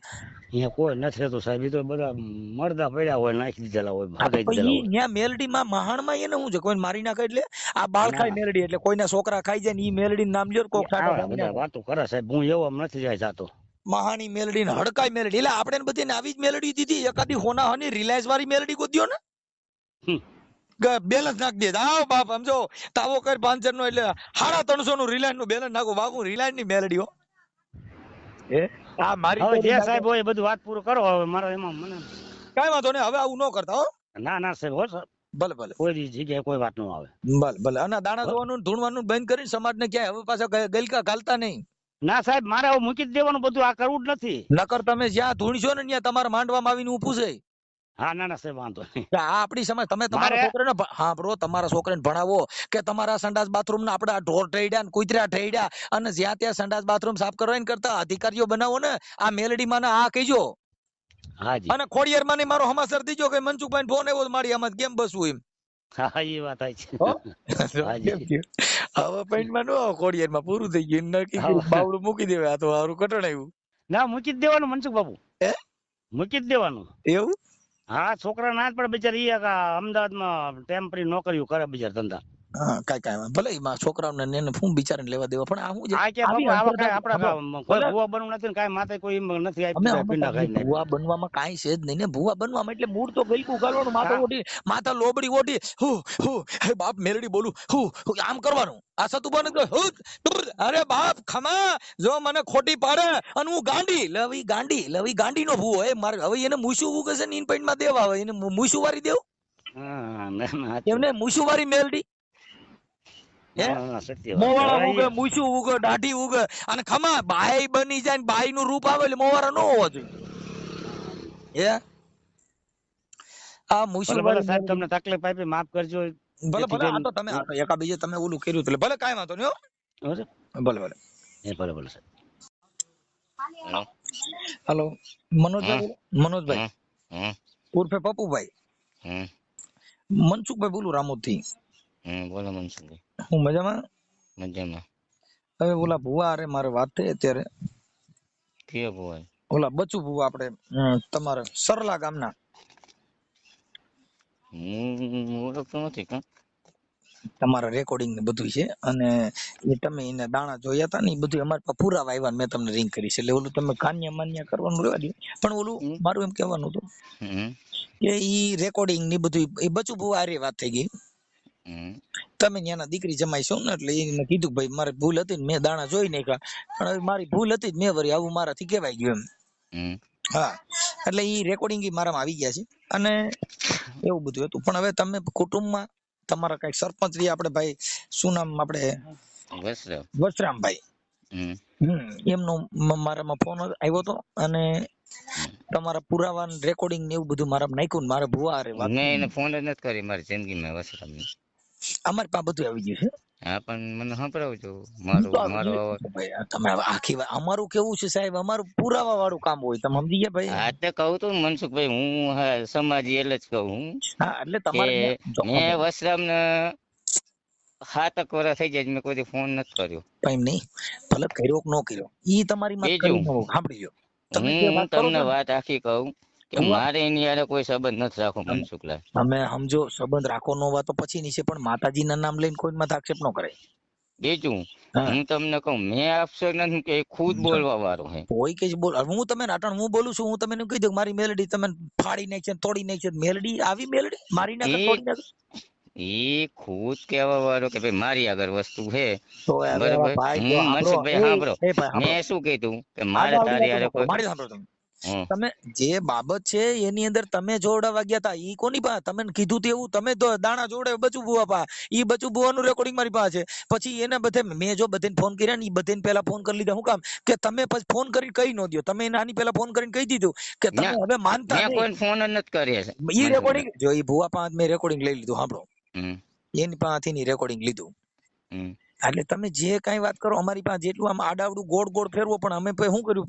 અહીંયા કોઈ નથી રહેતું સાહેબ. એ તો બધા મરદા પડ્યા હોય નાખી દીધેલા હોય ભાગાઈ દીધેલા હોય. ત્યાં મેલડીમાં મહાણમાં એને શું છે? કોઈ મારી નાખે એટલે આ બાળખાઈ મેલડી એટલે કોઈના છોકરા ખાઈ જાય ને ઈ મેલડી નામ લ્યો કોક બધા વાતો કરે સાહેબ. હું એવો નથી જાય જાતો. મહાની મેલડી ને હડકાઈ મેલડી, એટલે આપણે બધી આવી જ મેલડી દીધી. એકાદી હોના હની રિલાયન્સ વાળી મેલડી ગોત્યો ને, બેલેન્સ નાખ દે. આવ બાપ સમજો તાવો કર 500 નો, એટલે 350 નું રિલાયન્સ નું બેલેન્સ નાખો. વાગું રિલાયન્સ ની મેલડીઓ હે. આ મારી હવે જે સાહેબ હોય એ બધું વાત પૂરું કરો. હવે મારો એમાં મને કઈ વાંધો નહીં, હવે આવું ન કરતા હો. ના સાહેબ હો સર, ભલે ભલે કોઈ જગ્યાએ કોઈ વાત ન આવે. ભલે. અને દાણા ધોવાનું ધૂણવાનું બંધ કરીને સમાજને ક્યાંય હવે પાછા ગલકા ઘાલતા નહીં. ના સાહેબ મારે હવે મૂકી જ દેવાનું બધું, આ કરવું જ નથી. નકર તમે જ્યાં ધૂણશો ને ત્યાં તમારા માંડવામાં આવીને ઊભું છે. હા ના સાહેબ વાંધો નહીં. આ આપણી સમાજ. તમે તમારા છોકરાને હા બ્રો, તમારા છોકરાને ભણાવો કે તમારા સંડાસ બાથરૂમ ના આપડા ઢોર ઠેડ્યા ને કૂતરા ઠેડ્યા અને જ્યાં ત્યાં સંડાસ બાથરૂમ સાફ કરવા કરતા અધિકારીઓ બનાવો ને. આ મેલડી માં આ કહેજો. હાજી. અને ખોડિયાર માં મારો હમાસર દીજો કે મનસુખભાઈ ફોન આવ્યો મારી આમાં કેમ બસવું એમ. હા એ વાત છે. હાજી. હવે પેન્ટ માં નો ખોડિયાર માં પૂરું થઈ ગયું. નક્કી બાવડું મૂકી દેવા. આ તો હારું કટણ આવ્યું. ના મૂકી જ દેવાનું મનસુખ બાબુ, મૂકી જ દેવાનું. એવું? હા છોકરા ના જ પડે બિચારા, અમદાવાદમાં ટેમ્પરરી નોકરીઓ કરે બિચારા ધંધા. હા કાઈ ભલે એમાં છોકરાઓને એને ફૂમ બિચારાને લેવા દેવા, પણ આ હું છે આ કે આવા કઈ આપડા કોઈ ભૂવા બનવું નથી ને કાઈ માથે કોઈ નથી આપી પીંડા ખાઈને. ભૂવા બનવામાં કાઈ છે જ નહીં ને. ભૂવા બનવામાં એટલે મૂળ તો ગલકું ગાલવાનું, માથા ઓઢી માથા લોબડી ઓઢી હે બાપ મેલડી બોલું આમ કરવાનું. આ સતુબાને અરે બાપ ખમા જો મને ખોટી પાડે અને હું ગાંડી લવી ગાંડી નો ભૂવો હે મારે. હવે એને મૂછું ઉગે છે ને ઇન પેન્ટ માં દેવા, હવે એને મૂછું વારી દેવું. એમને મૂછું વારી મેલડી મોવાળા ઉગે, મૂછું ઉગે, દાઢી ઉગે અને ખમા બાઈ બની જાય, બાઈ નું રૂપ આવે એટલે મોવાળા નો હોવા જોઈએ. આ મૂછું વાળી સાહેબ તમને તકલીફ આપી માફ કરજો. ભલે આ તો તમે એકા બીજે તમે ઓલું કર્યું એટલે ભલે કાઈ વાંધો નહીં હો. ભલે હેલો મનોજભાઈ ઉર્ફે પપ્પુભાઈ, મનસુખભાઈ બોલું રામોદ થી. બોલો મનસુખભાઈ. હું મજામાં. હવે ઓલા ભુવા અરે મારે વાત થઈ અત્યારે. કયો ભુવા? ઓલા બચુ ભુવા આપણે તમારે સરલા ગામના. ઓળખતો નથી કા. તમારા રેકોર્ડિંગ ને બધું છે અને એ તમે એને દાણા જોયા હતા ને એ બધું અમારે પાસે પુરાવા આવ્યા. મેં તમને રિંગ કરી છે એટલે ઓલું તમે કાન્ય માન્ય કરવાનું રહેવા દો. પણ ઓલું મારું એમ કહેવાનું હતું કે ઈ રેકોર્ડિંગ ની બધું એ બચુ ભુવા આરે વાત થઈ ગઈ. તમે ત્યાંના દીકરી જમાઈ છો ને એટલે એને કીધું ભાઈ મારી ભૂલ હતી ને મેં દાણા જોઈ નાખ્યા, પણ હવે મારી ભૂલ હતી મેં વળી આવું મારાથી કહેવાય ગયું એમ. હા એટલે ઈ રેકોર્ડિંગ મારામાં આવી ગયા છે અને એવું બધું હતું. પણ હવે તમે કુટુંબમાં તમારા કઈક સરપંચ રહ્યા આપણે ભાઈ, શું નામ આપણે વસરામભાઈ, એમનો મારામાં ફોન આવ્યો હતો અને તમારા પુરાવા રેકોર્ડિંગ ને એવું બધું મારામાં નાખ્યું. મારે ભુવા અરે વાત મેં એને ફોન જ નથી કરી મારી જિંદગીમાં વસરામની. અમારી પાસે બધું આવી ગયું છે. હા પણ મને સંભળાવજો મારો તમે આખી વાત. અમારું કેવું છે સાહેબ, અમારું પુરાવા વાળું કામ હોય, તમે સમજી ગયા ભાઈ. હા તે કહું તો મનસુખભાઈ, હું સમાજી એટલે જ કહું. હા એટલે તમારે મેં વસરામ ને 7 વર્ષ થઈ જાય મેં કોઈ ફોન નથી કર્યો. એમ નહીં, ભલે કર્યો ન કર્યો ઈ તમારી માં સાંભળી લો. હું તમને વાત આખી કહું કે મારે એની યારે કોઈ સંબંધ નથી રાખો મનસુખલાલ. અમે સમજો સંબંધ રાખો નો વાત તો પછી ની છે, પણ માતાજીના નામ લઈને કોઈ માથે આક્ષેપ ન કરાય. બીજું હું તમને કહું, મેં આપશો નથી કે ખુદ બોલવા વાળો હે. કોઈ કે બોલ, હું તમે નાટણ હું બોલું છું, હું તમને કહી દઉં મારી મેલડી તમે ફાડી નાખી તોડી નાખી. મેલડી આવી મેલડી મારી નાખે તોડી નાખે. એ ખુદ કહેવા વાળો કે ભાઈ મારી આગળ વસ્તુ છે બરાબર. મનસુખભાઈ સાંભળો, મેં શું કીધું કે મારે તારી હારે કોઈ તમે જે બાબત છે એની અંદર તમે જોડાવા ગયા હતા ઈ કોની પાસે તમે કીધું તેવું તમે તો દાણા જોડે બચુ ભુવા પા ઈ બચુ ભુવાનું રેકોર્ડિંગ મારી પાસે છે. પછી એને બધે મેં જો બધાને ફોન કર્યા ને ઈ બધાને પહેલા ફોન કરી લીધા. શું કામ કે તમે પછી ફોન કરી કહી ન દો. તમે એને આની પહેલા ફોન કરીને કહી દીધું કે તમે હવે માનતા મેં કોઈ ફોન જ નથી કર્યા છે. ઈ રેકોર્ડિંગ જો ઈ ભુવા પાસે મેં રેકોર્ડિંગ લઈ લીધું. સાંભળો, એની પાસેથી ની રેકોર્ડિંગ લીધું. એટલે તમે જે કઈ વાત કરો અમારી પાસે જેટલું આમ આડાવડું ગોળ ગોળ ફેરવો, પણ અમે શું કર્યું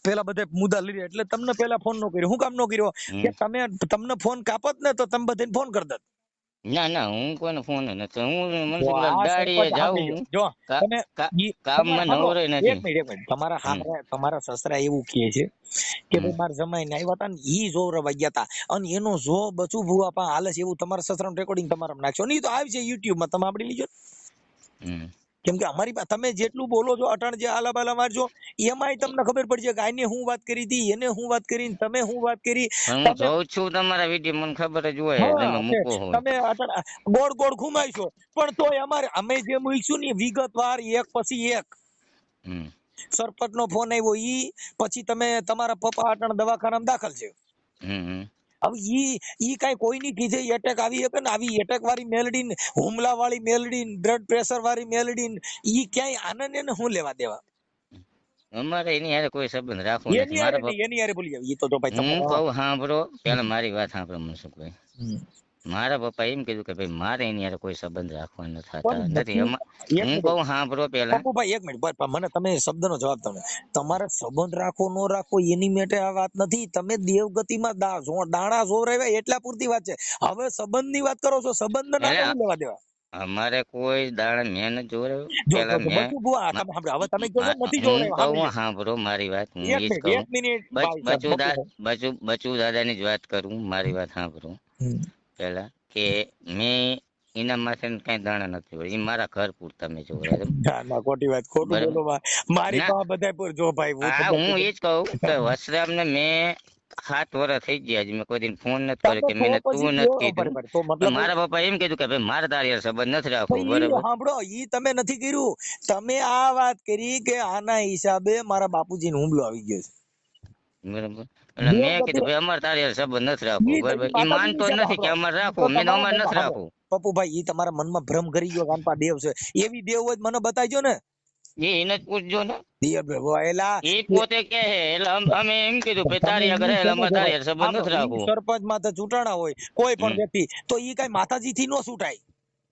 પેલા બધા મુદ્દા લઈ એટલે તમને પેલા ફોન નો કર્યો. શું કામ નો કર્યો કે તમને ફોન કાપત ને તો તમે બધાને ફોન કરતા. ના હું કોઈને ફોન નથી. હું મનસુખલાલ દાડીએ જાઉં જો તમે કામમાં નવરો નથી. એક મિનિટ તમારા સસરા એવું કહે છે કે ભાઈ મારા જમાઈને આવ્યા હતા ને ઈ જોરવા ગયા હતા અને એનો જો બચુ ભુવા પા હાલે છે એવું તમારા સસરાનું રેકોર્ડિંગ તમારા નાખશો નહીં તો આવી છે યુટ્યુબ માં, તમે આપડી લીજો. કેમ કે અમારી તમે જેટલું બોલો છો અટાણ જે આલા બાલા મારજો એમાંય તમને ખબર પડશે કે આને હું વાત કરી હતી, એને હું વાત કરી, તમે હું વાત કરી. પણ હું તમે જોઉં છું તમારા વિડીયો, મને ખબર જ હોય તમે હા મૂકો હોય. તમે અટાણ ગોળ ગોળ ઘુમાઈશો પણ તોય અમારે અમે જે મૂકશું ને વિગતવાર એક પછી એક. હમ સરપંચ નો ફોન આવ્યો ઈ પછી તમે તમારા પપ્પા અટાણ દવાખાનામાં દાખલ છે. હમ હવે ઈ કઈ કોઈની કીધે એટેક આવી શકે ને? આવી એટેક વાળી મેલડી, હુમલા વાળી મેલડી, બ્લડ પ્રેશર વાળી મેલડી, ઈ ક્યાંય આનંદ એને શું લેવા દેવા? અમારે એની હારે કોઈ સંબંધ રાખવો નથી. એની હારે મારા નહીં, એની હારે બોલી જાવ. ઈ તો ભાઈ હું તમારા કહું સાંભળો, પેલા મારી વાત સાંભળો મનસુખભાઈ. હમ. મારા પપ્પા એમ કીધું કે ભાઈ મારે એની હારે કોઈ સંબંધ રાખવા પણ થતા નથી. નથી. એક હું મિનિટ કહું સાંભળો પેલા. પપ્પુભાઈ, એક મિનિટ મને તમે શબ્દનો જવાબ તમે. તમારે સંબંધ રાખો ન રાખો એની માટે આ વાત નથી. તમે દેવગતિમાં દાણા જોવરાવ્યા એટલા પૂરતી વાત છે. હવે સંબંધની વાત કરો છો, સંબંધ ના એટલે શું લેવા દેવા? અમારે કોઈ દાડા મેં નથી જોવડાવ્યું. જો પેલા મેં બચુ બુઆ તમે સાંભળો, હવે તમે કહો છો નથી હું જોવડાવ્યા, સાંભળી કહું લો. સાંભળો મારી વાત, હું એ જ એક કહું. મિનિટ ભાઈ સાહેબ, બચુ દાદાની જ વાત કરું, મારી વાત સાંભળો પેલા કે મેં એના માથે કઈ દાણા નથી જોડે. એ મારા ઘર પૂરતા મેં જોડે. ના ના ખોટી વાત, ખોટું બરાબર. બોલો મારી ના, પાસે બધા પર જો ભાઈ હું હા તમને હું કીધું. એ જ કહું કે વસરામ ને મેં 7 વર્ષ થઈ ગયા છે, મેં કોઈ દિન ફોન નથી કર્યો તમે કે તો મેં પછી તું નથી કયો કીધું. બરાબર, તો પણ મતલબ મારા પપ્પા એમ કીધું કે ભાઈ મારે તારી હારે સંબંધ નથી રાખવો. ઈ બરાબર. સાંભળો, ઈ તમે નથી કર્યું. તમે આ વાત કરી કે આના હિસાબે મારા બાપુજીને હુમલો આવી ગયો છે. બરાબર. એટલે મેં દેવગતિ કીધું ભાઈ અમારે તારી હારે સંબંધ નથી રાખવો. બરાબર. એ માતાજીની માનતો જ હિસાબે નથી કે સાંભળો. અમારે ઈ રાખવો, તો મેં તમારા અમારે મનમાં નથી સાંભળો રાખવું. પપ્પુભાઈ, ઈ તમારા મનમાં ભ્રમ કરી ગયો કાનપા દેવ છે. એવી દેવ હોય તો મને બતાવજો ને. એને જ પૂછજો ને. એલા એ પોતે કે હે એટલે અમે એમ કીધું ભાઈ તમે તારી આગળ ઈ હે એટલે કેને અમારે તારી કહેવાય? હારે સંબંધ સાંભળો, નથી ઈ રાખવો. સરપંચ માં તો ચૂંટાણા હોય કોઈ પણ હમ વ્યક્તિ, તો ઈ કઈ માતાજી થી નો ચૂંટાય.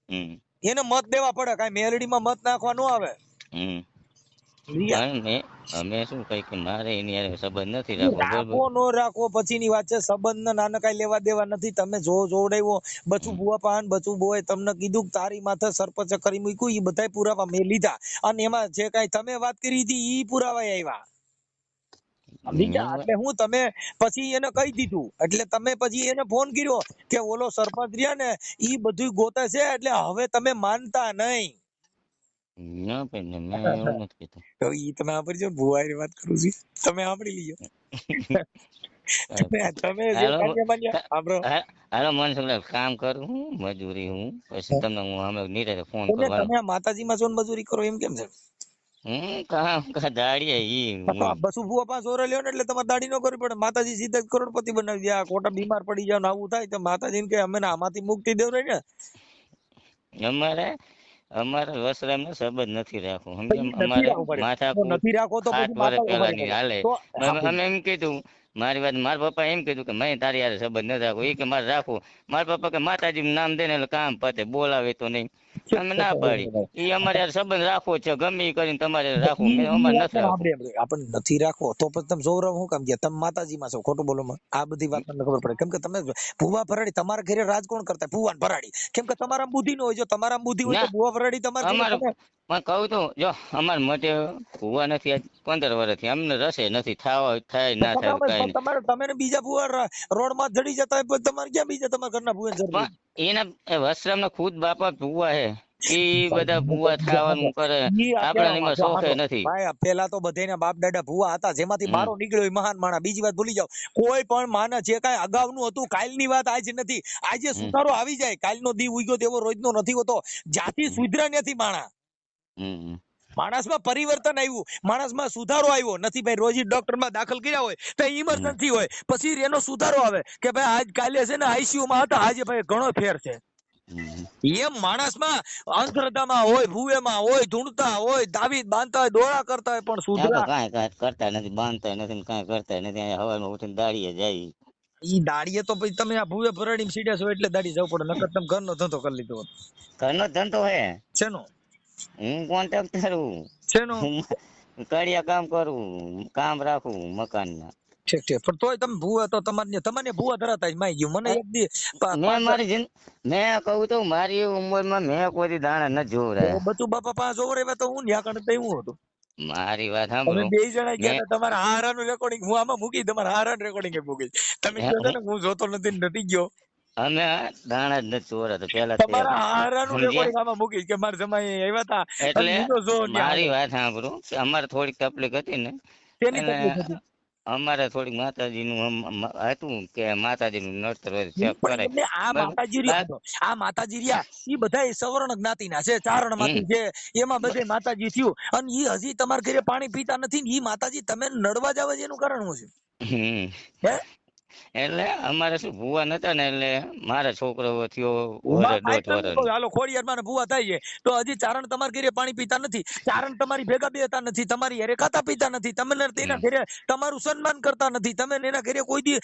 હમ એને મત દેવા પડે, કઈ મેલડીમાં મત નાખવા નો આવે. હમ રિયા. પણ અમે શું કહી કે મારે એની હારે સંબંધ નથી ઈ રાખવો. બરાબર. રાખો નો રાખો પછીની વાત છે. સંબંધ નાના કઈ લેવા દેવા નથી. તમે જોવડાવ્યો બચુ હમ બુઆ પાન, બચુ બુઆએ તમને કીધું કે તારી માથે સરપંચે કરી મૂક્યું, ઈ બધાય પુરાવા મેં લીધા. અને એમાં જે કઈ તમે વાત કરી હતી ઈ પુરાવા આવ્યા. મેં એટલે હું તમે પછી એને કહી દીધું, એટલે તમે પછી એને ફોન કર્યો કે ઓલો સરપંચ રહ્યા ને ઈ બધું ગોતે છે, એટલે હવે તમે માનતા નહીં. ના ભાઈ મેં એવું નથી કીધું. તો ઈ તમે સાંભળજો, ભુવાની વાત કરું છું, તમે સાંભળી લીજો. તમે જે હાલો કાર્ય માન્યા સાંભળો. હાલો મનસુખ કામ કરું હું, મજૂરી હું, પછી તમને હું અમે નિરાતે ફોન એટલે કરવાનો. તમે માતાજીમાં છો ને મજૂરી કરો એમ કેમ છે? હું કામ દાડીએ ઈ તો આ બસુ ભુવા પાસે ઓરે લ્યો ને એટલે તમારે દાડી ન કરવી પડે. માતાજી સીધા જ કરોડપતિ બનાવી દે. આ ખોટા બીમાર પડી જાવ ને આવું થાય તો માતાજીને કે અમે આમાંથી મુક્તિ દેવરાય ને. અમારે અમારે વસરામ નો સંબંધ નથી રાખવો, તો સમજ્યા? ઈ નથી અમારે રાખવું પડે. તો માથાકૂટ નથી રાખવો તો 7 પછી વર્ષ માતા ઉભા પહેલાની હાલે. તો અમે એમ કીધું, મારી વાત મારા પપ્પા એમ કીધું કે મેં તારી હારે સંબંધ નથી રાખવો. એ કે મારે રાખવું. મારા પપ્પા કે માતાજી નું નામ દે ને એટલે કામ પતે, બોલાવે તો નહીં. અમે ના પાડી. એ અમારે યાર સંબંધ રાખવો છે, ગમે એ કરીને તમારે રાખવું, મેં અમારે નથી રાખવું. આપણને નથી રાખવો તો પછી તમે જોવરાવ શું કામ ગયા? તમે માતાજીમાં છો, ખોટું બોલો માં. આ બધી વાત તમને ખબર પડે. કેમ કે તમે ભુવા ભરાડી તમારા ઘરે રાજ કોણ કરતા? ભુવાન ભરાડી. કેમ કે તમારા બુદ્ધિ નો હોય. જો તમારા બુદ્ધિ હોય તો ના ભુવા ભરાડી તમારે અમારે પણ કહું તો જો અમાર મતે ભૂવા નથી આજ 15 વર્ષથી, અમને રસે નથી, થાય ના થાય કઈ નહીં. તમારે તમે ને બીજા ભુવા રોડ માં જડી જતા હોય પછી તમારે ક્યાં બીજા તમારા ઘરના ભુવા જરૂર? પણ એના વસ્ત્રામ ના ખુદ બાપા ભૂવા હે, એ બધા ભૂવા થવાનું કરે. આપણા એમાં શોખે નથી. પેલા તો બધાના બાપ દાદા ભુવા હતા, જેમાંથી હમ. મારો નીકળ્યો એ મહાન માણસ. બીજી વાત ભૂલી જાવ. કોઈ પણ માને જે કાંઈ અગાઉનું હતું, કાલની વાત આજ નથી. આજે હમ. સુધારો આવી જાય. કાલનો દી ઉગ્યો તેવો રોજનો નથી હોતો. જાતિ સુધરા નથી માણસ. હમ. માણસમાં પરિવર્તન આવ્યું, માણસમાં સુધારો આવ્યો નથી. ભાઈ રોજી ડોક્ટરમાં દાખલ કર્યા હોય તો ઇમરજન્સી હોય, પછી એનો સુધારો આવે કે ભાઈ આજ કાલે છે ને આઈસીયુ માં હતા, આજે ભાઈ ઘણો ફેર છે. એમ માણસમાં અંધશ્રદ્ધામાં હોય, ભૂવેમાં હોય, ધૂણતા હોય, દાવી બાંધતા હોય, દોડા કરતા હોય, પણ સુધરા કાંઈ કરતા નથી, બાંધતા નથી, કાંઈ કરતા નથી. હવામાં ઉઠીને દાડીએ જાય. ઈ દાડીએ તો પછી તમે આ ભૂવે ભરાડી સીડ્યા છો એટલે દાડી જવું પડે, નકર તમે ઘરનો ધંધો કરી લીધો હોત. ઘરનો ધંધો હે. શેનો? હું કોન્ટ્રાક્ટર છું. શેનો? કડિયા કામ કરું, કામ રાખું મકાનના. ઠીક ઠીક. પણ તોય તમે ભૂવા તો તમારે ભૂવા ધરાતા જ માઈ ગયું. મને એક દી મેં કહું તો મારી ઉંમરમાં મેં કોઈ દાણા ન જોવરાયા. બચુ બાપા પાસે જોવરાવ્યા તો હું ન્યા કણ હું હતું. મારી વાત તમે સાંભળો. બે જણા ગયા હતા, તમારા હારાનું રેકોર્ડિંગ હું આમાં મૂકી, તમારા હારાનું રેકોર્ડિંગ મૂકી. તમે કહો છો ને હું જોતો નથી ગયો. અમે દાણા જ નથી ચોરતા પેલા તે તમારા હારાનું સમજ્યા. રેકોર્ડિંગ આમાં મૂકીશ કે મારા જમાઈ આવ્યા હતા અને એટલે ઈનો જો ને મારી હાલો. વાત સાંભળો કે અમારે થોડીક તકલીફ હતી ને તેની એટલે તકલીફ હતી. અમારે થોડીક માતાજીનું હતું કે માતાજીનું નડતર ચેક પણ કરાય. એમને આ બરાબર. માતાજી રહ્યા હતો. આ માતાજી રહ્યા ઈ બધા સવર્ણ જ્ઞાતિના છે, ચારણ માંથી છે, એમાં બધે માતાજી થયું અને ઈ હજી તમારા ઘરે પાણી પીતા નથી ને ઈ માતાજી તમે નડવા જાવ છે એનું કારણ શું હમ. છે? હે એટલે અમારે શું ભૂવા નતા ને એટલે મારા છોકરો થયો ભૂવા વર્ષ થાય દોઢ તો નહીં કહું, વર્ષ. હાલો ખોડિયારમાં ને ભૂવા થાય છે તો હજી ચારણ તમારા ઘરે પાણી પીતા નથી, ચારણ તમારી ભેગા બેતા નથી, તમારી હારે ખાતા પીતા નથી, તમે તેના ઘરે તમારું સન્માન કરતા નથી, તમે એના ઘરે કોઈ દી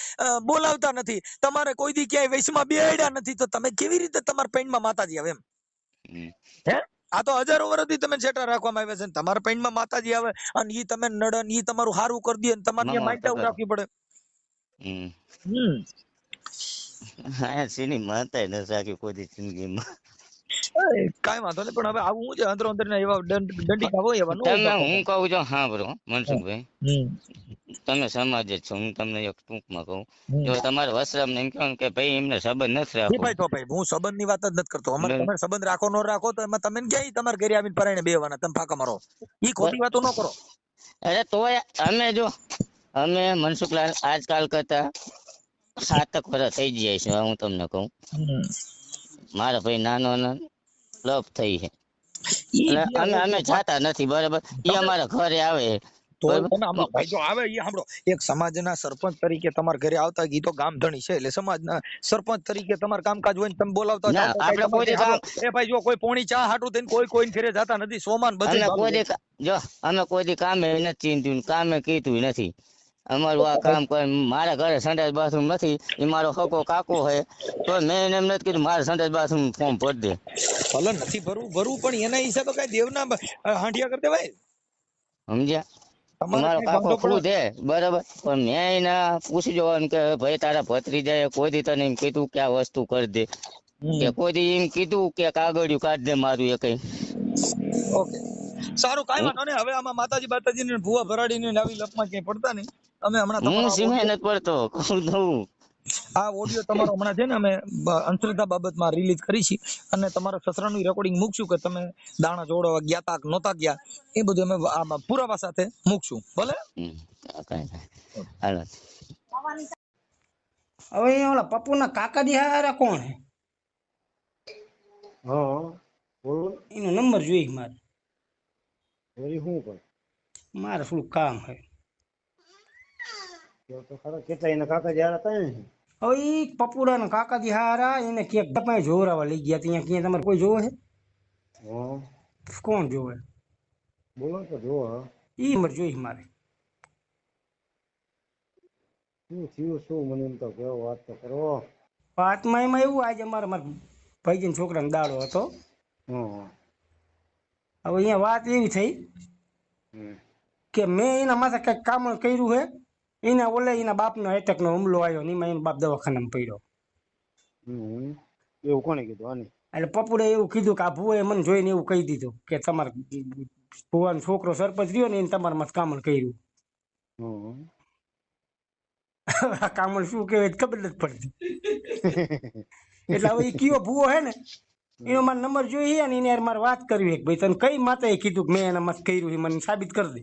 બોલાવતા નથી, તમારે કોઈ દી ક્યાંય વૈશમાં બેહાડ્યા નથી, તો તમે કેવી રીતે તમારા પૈણમાં માતાજી આવે એમ? હે આ તો હજારો વર્ષથી તમે છેટા રાખવામાં આવ્યા છે ને તમારા પૈણમાં માતાજી આવે અને ઈ તમે નડન ઈ તમારું હારું કરી દે ને તમારે ત્યાં મામા માઇટા રાખવી પડે. હમ. હમ હા સીની માનતા ન સાકી કોઈ જિંદગીમાં. કાંઈ વાંધો નહીં, પણ હવે આવું હું છે અંદરો અંદર એવા દંડિકા હોય એવા ન તમે ઉભા હું કરો. કહું છું હા બ્રો મનસુખભાઈ, હમ તમે સમાજ જ છો, હું તમને એક ટૂંકમાં કહું. હમ. જો તમારે વસરામ ને એમ કહો કે ભાઈ એમને સંબંધ નથી ઈ રાખવો. ભાઈ તો ભાઈ હું સંબંધની વાત જ નથી કરતો. અમારે બરાબર. તમે સંબંધ રાખો ન રાખો તો એમાં તમે ક્યાંય તમારા ઘરે આવીને પરાયણે બેહવાના, તમે ફાંકા મારો. ઈ ખોટી વાતો ન કરો. અરે તોય અમે મનસુખલાલ આજકાલ કરતા 7 વર્ષ થઈ જાય છે હું તમને કહું. મારા ભાઈ નાનો લપ થઈ છે ઈ એટલે જે અમે જાતા નથી બરાબર. ઈ અમારા ઘરે આવે તો બરાબર. તમે આમાં ભાઈ જો આવે ઈ સાંભળો, એક સમાજના સરપંચ તરીકે તમારા ઘરે આવતા ઈ તો ગામ ધણી છે એટલે સમાજના સરપંચ તરીકે તમારું કામકાજ હોય ને તમે બોલાવતા ના જાતા આપણે કોઈ દી કામ એ ભાઈ જો કોઈ પોણી ચા હાટું થઈને કોઈ ઘરે જાતા નથી, સોમાન બધું અમે કોઈ દી જો અમે કોઈ દી કામે નથી ચીંધ્યું કામે કીધું નથી. અમારું આ કામ કરે. મારા ઘરે સંડાસ બાથરૂમ નથી, એ મારો હકો કાકો છે તો મેં એને એમ નથી કીધું મારે સંડાસ બાથરૂમ ફોર્મ ભરી દે. ભલે નથી ભરવું પણ એના હિસાબે કઈ દેવના હાંડિયા કરી દેવાય. સમજ્યા. તમારે મારો કઈ કાકો વાંધો ખુદ પડે હે બરાબર, પણ મેં એને પૂછી જોવાનું કે ભાઈ તારા ભત્રીજાએ કોઈ દી તને એમ કીધું કે આ વસ્તુ કરી દે, કે કોઈ દી એમ કીધું કે કાગળિયું કાઢ દે મારું એ કઈ. ઓકે સારું, કાંઈ વાંધો નહીં. હવે આમાં માતાજી ને ભૂવા ભરાડી ને આવી લપમાં ક્યાંય પડતા નહીં. અમે હમણાં હું તમારો સિવાય નથી પડતો કહું દઉં. આ ઓડિયો તમારો હમણાં છે ને અમે અંધશ્રદ્ધા બાબતમાં રિલીઝ કરી છે અને તમારા સસરાનું રેકોર્ડિંગ મૂકશું કે તમે દાણા જોડવા ગયા તા કે નહોતા ગયા એ બધું અમે આમાં પુરાવા સાથે મૂકશું. ભલે હાલો. હવે અહીંયા ઓલા પપ્પુના કાકા હારા કોણ હે? હા બોલો. એનો નંબર જોઈ મારે. વળી શું કર મારે થોડું કામ હે. તો ખરા કેટલા એના કાકા જયારે હતા ને હવે ઈ પપુડાના કાકાજી હારા એને ક્યાંક તમે જોરાવા લઈ ગયા ત્યાં ક્યાં તમારે કોઈ જોવે છે? હા કોણ જોવે? બોલો તો જો હા ઈ નંબર જોઈ મારે. શું થયું શું મને એમ તો કેવો વાત તો કરો. વાતમાં એમાં એવું આજે મારા ભાઈજીના છોકરાનો દાડો હતો. હા હવે અહીંયા વાત એવી થઈ કે મેં એના માથે કંઈક કામ કર્યું છે, એના એના બાપનો એટેકનો હુમલો આવ્યો ને એમાં એનો બાપ દવાખાનામાં પડ્યો. એવું કોને કીધું આની? એટલે પપ્પુડે એવું કીધું કે આ ભુવાએ મને જોઈને એવું કહી દીધું કે તમારે ભુવાનો છોકરો સરપંચ રહ્યો ને એને તમારા માથે કામણ કર્યું. આ કામણ શું કહેવાય ખબર નથી પડતી. એટલે હવે એ કયો ભૂવો હે ને એનો મારો નંબર જોઈએ ને એને યાર મારે વાત કરવી કે ભાઈ તને કઈ માતાએ કીધું કે મેં એના મત કર્યું એ મને સાબિત કરી દે.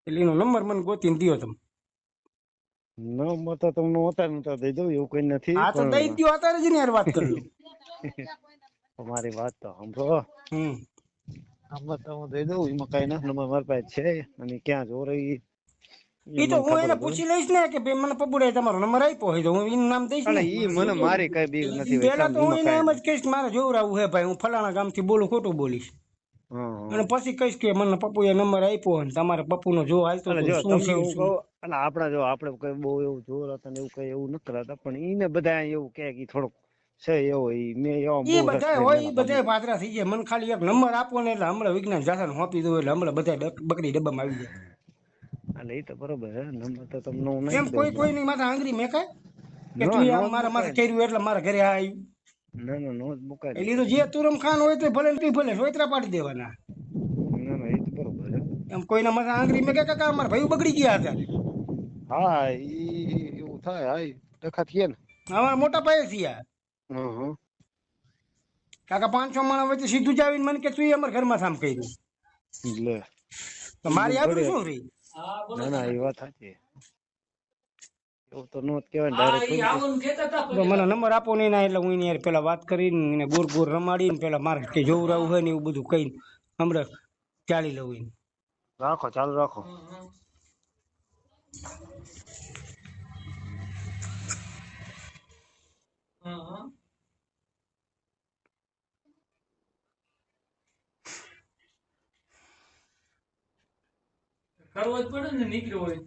એટલે એનો નંબર મને ગોતીને દો તમે. નંબર તો તમને અત્યારે દઈ દઉં એવું કઈ નથી. હા તો દઈ દો અત્યારે જ ને યાર વાત કરી લો. તમારી વાત તો સાંભળો. નંબર તો હું દઈ દઉં એમાં કઈ નથી. નંબર મારી પાસે છે અને ક્યાં જો રહી એ તો હું એને પૂછી લઈશ ને કે ભાઈ મને પબુડે તમારો નંબર આપ્યો હોય તો હું એનું નામ દઈશ ને. ઈ મને મારી કઈ બીક નથી. પેલા તો હું એને એમ જ કહીશ મારે જોવરાવું હે ભાઈ હું ફલાણા ગામથી બોલું ખોટું બોલીશ અને પછી કહીશ કે મને પપ્પુએ નંબર આપ્યો હોય તમારે પપ્પુનો જો હાલતો શું છે અને આપણા જો આપણે કઈ બહુ એવું જોર હતા ને એવું કઈ એવું નથી કરાતા પણ ઈને બધા એવું કે થોડોક છે એવો મેં એવો એ બધા હોય એ બધા પાત્રા થઈ જાય. મને ખાલી એક નંબર આપો ને એટલે હમણાં વિજ્ઞાન જાથાને હોપી દઉં એટલે હમણાં બધા બકરી ડબ્બામાં આવી જાય. એટલે એ તો બરોબર હે. નંબર તો તમને હું એમ કોઈ નહીં માથે આંગળી મેકાય કે તું આમ મારા માથે કર્યું એટલે મારા ઘરે આવ્યું. ના ના નો જ મુકાય. એટલે તો જે તુરમ ખાન હોય તો ભલે તું ભલે સોયત્રા પાડી દેવાના. ના ના એ તો બરોબર હે. એમ કોઈના માથે આંગળી મેકે કાકા મારા ભાઈ બગડી ગયા હતા. હા ઈ એવું થાય. હા ડખા થયા ને અમારા મોટા ભાઈ થયા હં. કાકા 500 માણસ વચ્ચે સીધું જ આવીને મને કે તું અમારા ઘરમાં કામ કર્યું લે તો મારી આબરૂ શું રહી? ના ના એ વાત સાચી. એવું તો નો જ કહેવાય ડાયરેક્ટ. તો મને નંબર આપો નહીં ના એટલે હું એની હારે પેલા વાત કરીને એને ગોર ગોર રમાડીને પેલા મારે કે જોવરાવું હોય ને એવું બધું કહીને હમણાં ચાલી લઉં એને. રાખો, ચાલુ રાખો. કરવો જ પડે ને, નીકળ્યો હોય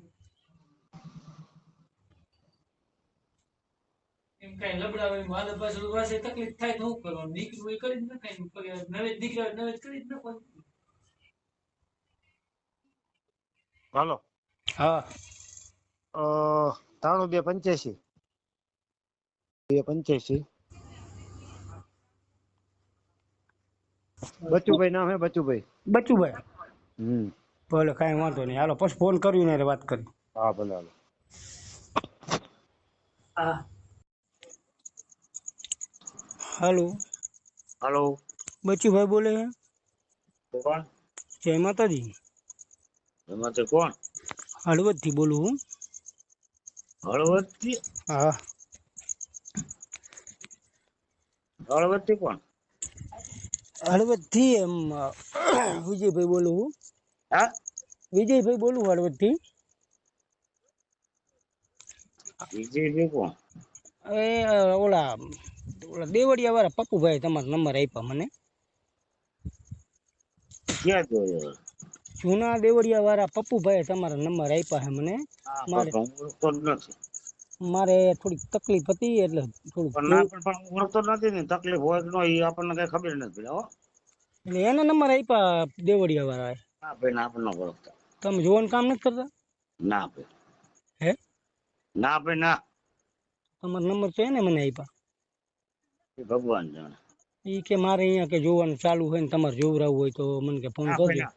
એમ કઈ લબડા હોય મારે પાછળ પાસે તકલીફ થાય તો શું કરવાનું? નીકળ્યું હોય કરી જ નખાય, નવે દીકરા નવે કરી જ નાખવાનું. હાલો. હા 93 285 બચુભાઈ નામ હે બચુભાઈ. બચુભાઈ હમ. ભલે કાંઈ વાંધો નહીં, હાલો પછી ફોન કર્યું ને વાત કરી. હા ભલે હાલો. હાલો હાલો. બચુભાઈ બોલે છે? કોણ? જય માતાજી. એમાંથી કોણ? હળવદ થી બોલું હું. હળવદ થી? હા હળવદ થી કોણ? હળવદ થી એમ વિજયભાઈ બોલું હું. હા વિજયભાઈ બોલું હળવદ થી. વિજયભાઈ કોણ? એ ઓલા ઓલા દેવડિયા વાળા પપ્પુભાઈ તમારો નંબર આપ્યા મને. ક્યાં જોયો? જૂના દેવડિયા વાળા પપ્પુભાઈ તમારા નંબર આપ્યા છે મને. મારે ઓળખતો જ નથી. મારે થોડીક તકલીફ હતી એટલે થોડુંક પણ ના પણ ઓળખતો નથી ને, તકલીફ હોય કે ન હોય એ આપણને કઈ ખબર નથી. હો એટલે એના નંબર આપ્યા દેવડિયા વાળા. ના ભાઈ ના, આપણને ઓળખતા. તમે જોવાનું કામ નથી કરતા? ના ભાઈ. હે ના ભાઈ ના. તમારો નંબર તો એને મને આપ્યા. એ ભગવાન જાણે. એ કે મારે અહીંયા કે જોવાનું ચાલુ હોય ને તમારે જોવરાવું હોય તો મને કે ફોન કરજો.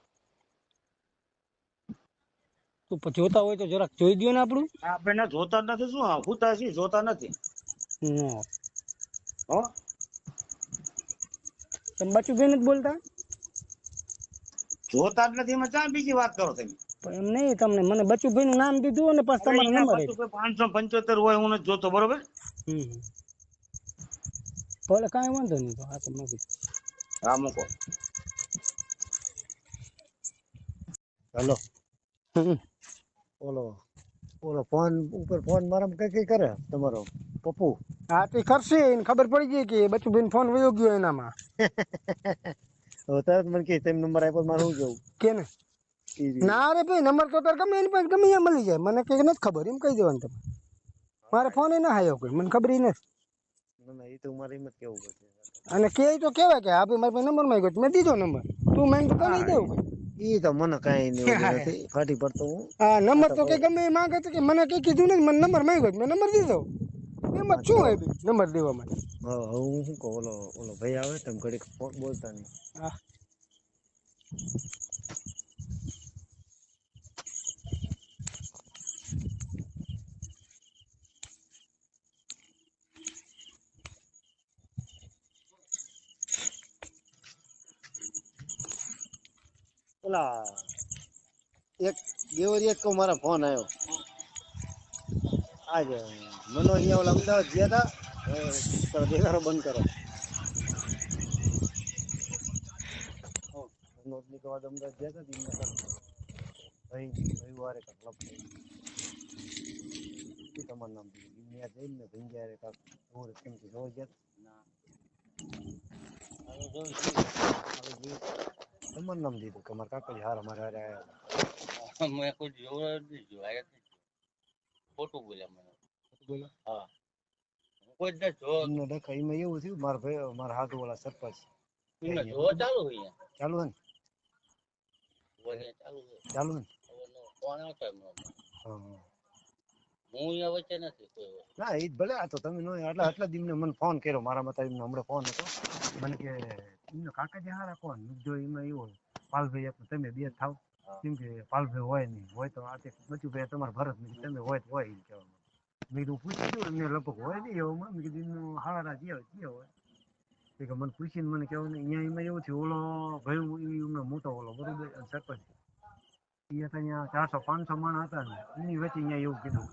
તો પછી જોતા હોય તો જરાક જોઈ દો ને આપણું. આપણે ના જોતા નથી. શું હુતા છીએ, જોતા નથી. હો તમે બચુભાઈ નથી બોલતા? જોતા જ નથી. એમાં ક્યાં બીજી વાત કરો તમે? એમ નહીં, તમને મને બચુભાઈ નું નામ દીધું અને પછી તમારો નંબર આપ્યો. 575 હોય હું નથી જોતો, બરોબર? ભલે કાંઈ વાંધો નહીં. તો આ તો નથી. હા મૂકો. હેલો. ઓલો ઓલો ફોન ઉપર ફોન મારા કઈ કઈ કરે તમારો પપ્પુ? હા તે કરશે, એને ખબર પડી ગઈ કે બચુભાઈ ફોન વયો ગયો એનામાં. હવે તરત મને કે તેમ નંબર આપ્યો, મારે શું જવું? કે ને ના રે ભાઈ, નંબર તો તાર ગમે એની પાસે ગમે ત્યાં મળી જાય. મને કઈ નથી ખબર, એમ કહી દેવાનું તમે. મારે ફોન એ ના આવ્યો કોઈ, મને ખબર નથી. ના એ તો મારે એમ જ કેવું પડશે. અને કે તો કેવાય કે હા ભાઈ મારા પાસે નંબર માંગ્યો, મેં દીધો નંબર. તું માંગ તો કરી દેવું. ઈ તો મને કઈ નથી ફાટી પડતો. હું હા નંબર તો કઈ ગમે એ માંગે તો કે મને કઈ કીધું નથી, મને નંબર માંગ્યો, મેં નંબર દીધો. એમાં શું હોય નંબર દેવા માટે? હું શું કહું, ઓલો ઓલો ભાઈ આવે તમે ઘડીક બોલતા નહીં. હા ઓલા એક દેવરિયા કહું, મારા ફોન આવ્યો આજે. મનો અહીંયા ઓલા અમદાવાદ ગયા હતા, દેખાડો બંધ કરો. અમદાવાદ ગયા હતા રવિવારે ક્લબ થઈ. તમારું નામ જઈને ભીંજારે કાક કેમ કે જોઈ ગયા. તમારું નામ દીધું કે મારા કાકા હાર અમારે હારે આવ્યા. મેં કોઈ જોવા નથી જોયા, ખોટું બોલ્યા મને. બોલો. હા કોઈ જ જો એમને દેખાય એમાં એવું થયું, મારા ભાઈ મારા હાથ વાળા સરપંચ જો ચાલુ હોય ચાલુ હે ને? ચાલુ ચાલુ હે ને? કોણ આવતો હા હું અહીંયા વચ્ચે નથી કોઈ. ના એ ભલે. આ તો તમે નો આટલા દિનને મને ફોન કર્યો, મારા મતા એમને હમણાં ફોન હતો મને કે એમને કાકાજી હારા કોણ જો એમાં એવું પાલભાઈ તમે બે થાવ, કેમ કે પાલભાઈ હોય નહીં હોય તો આ બચુભાઈ તમારે ભરત નહીં, તમે હોય તો હોય એમ કહેવામાં. મેં કીધું પૂછી દઉં એમને લગભગ હોય નહીં એવું મેં કીધું એમનું હારા જે હોય એ કે મને પૂછીને મને કેવું ને અહીંયા એમાં એવું થયું ઓલો ભાઈ એમને મોટો ઓલો બરોબર સરપંચ અહીંયા 400-500 માણસ હતા ને એની વચ્ચે અહીંયા એવું કીધું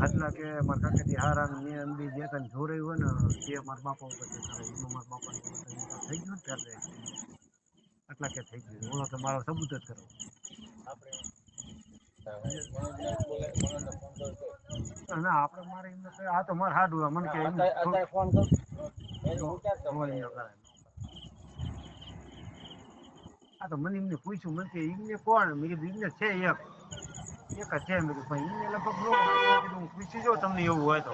આટલા કે મારા કાકાજી હારા મેં અંદી જે તને જોરાયું હોય ને તે મારા બાપા ઉપર તે કરે એમાં મારા બાપાને થઈ ગયું ને ત્યારે આટલા કે થઈ ગયું ઓલો તો મારો સબૂત જ કરો ના આપણે મારે એમને આ તો મારે હાડું મને કે ફોન કર આ તો મને એમને પૂછ્યું મને કે એમને કોણ મેં કીધું એમને છે એક જ છે મેં કીધું પણ એમને લગભગ કીધું પૂછી જો તમને એવું હોય તો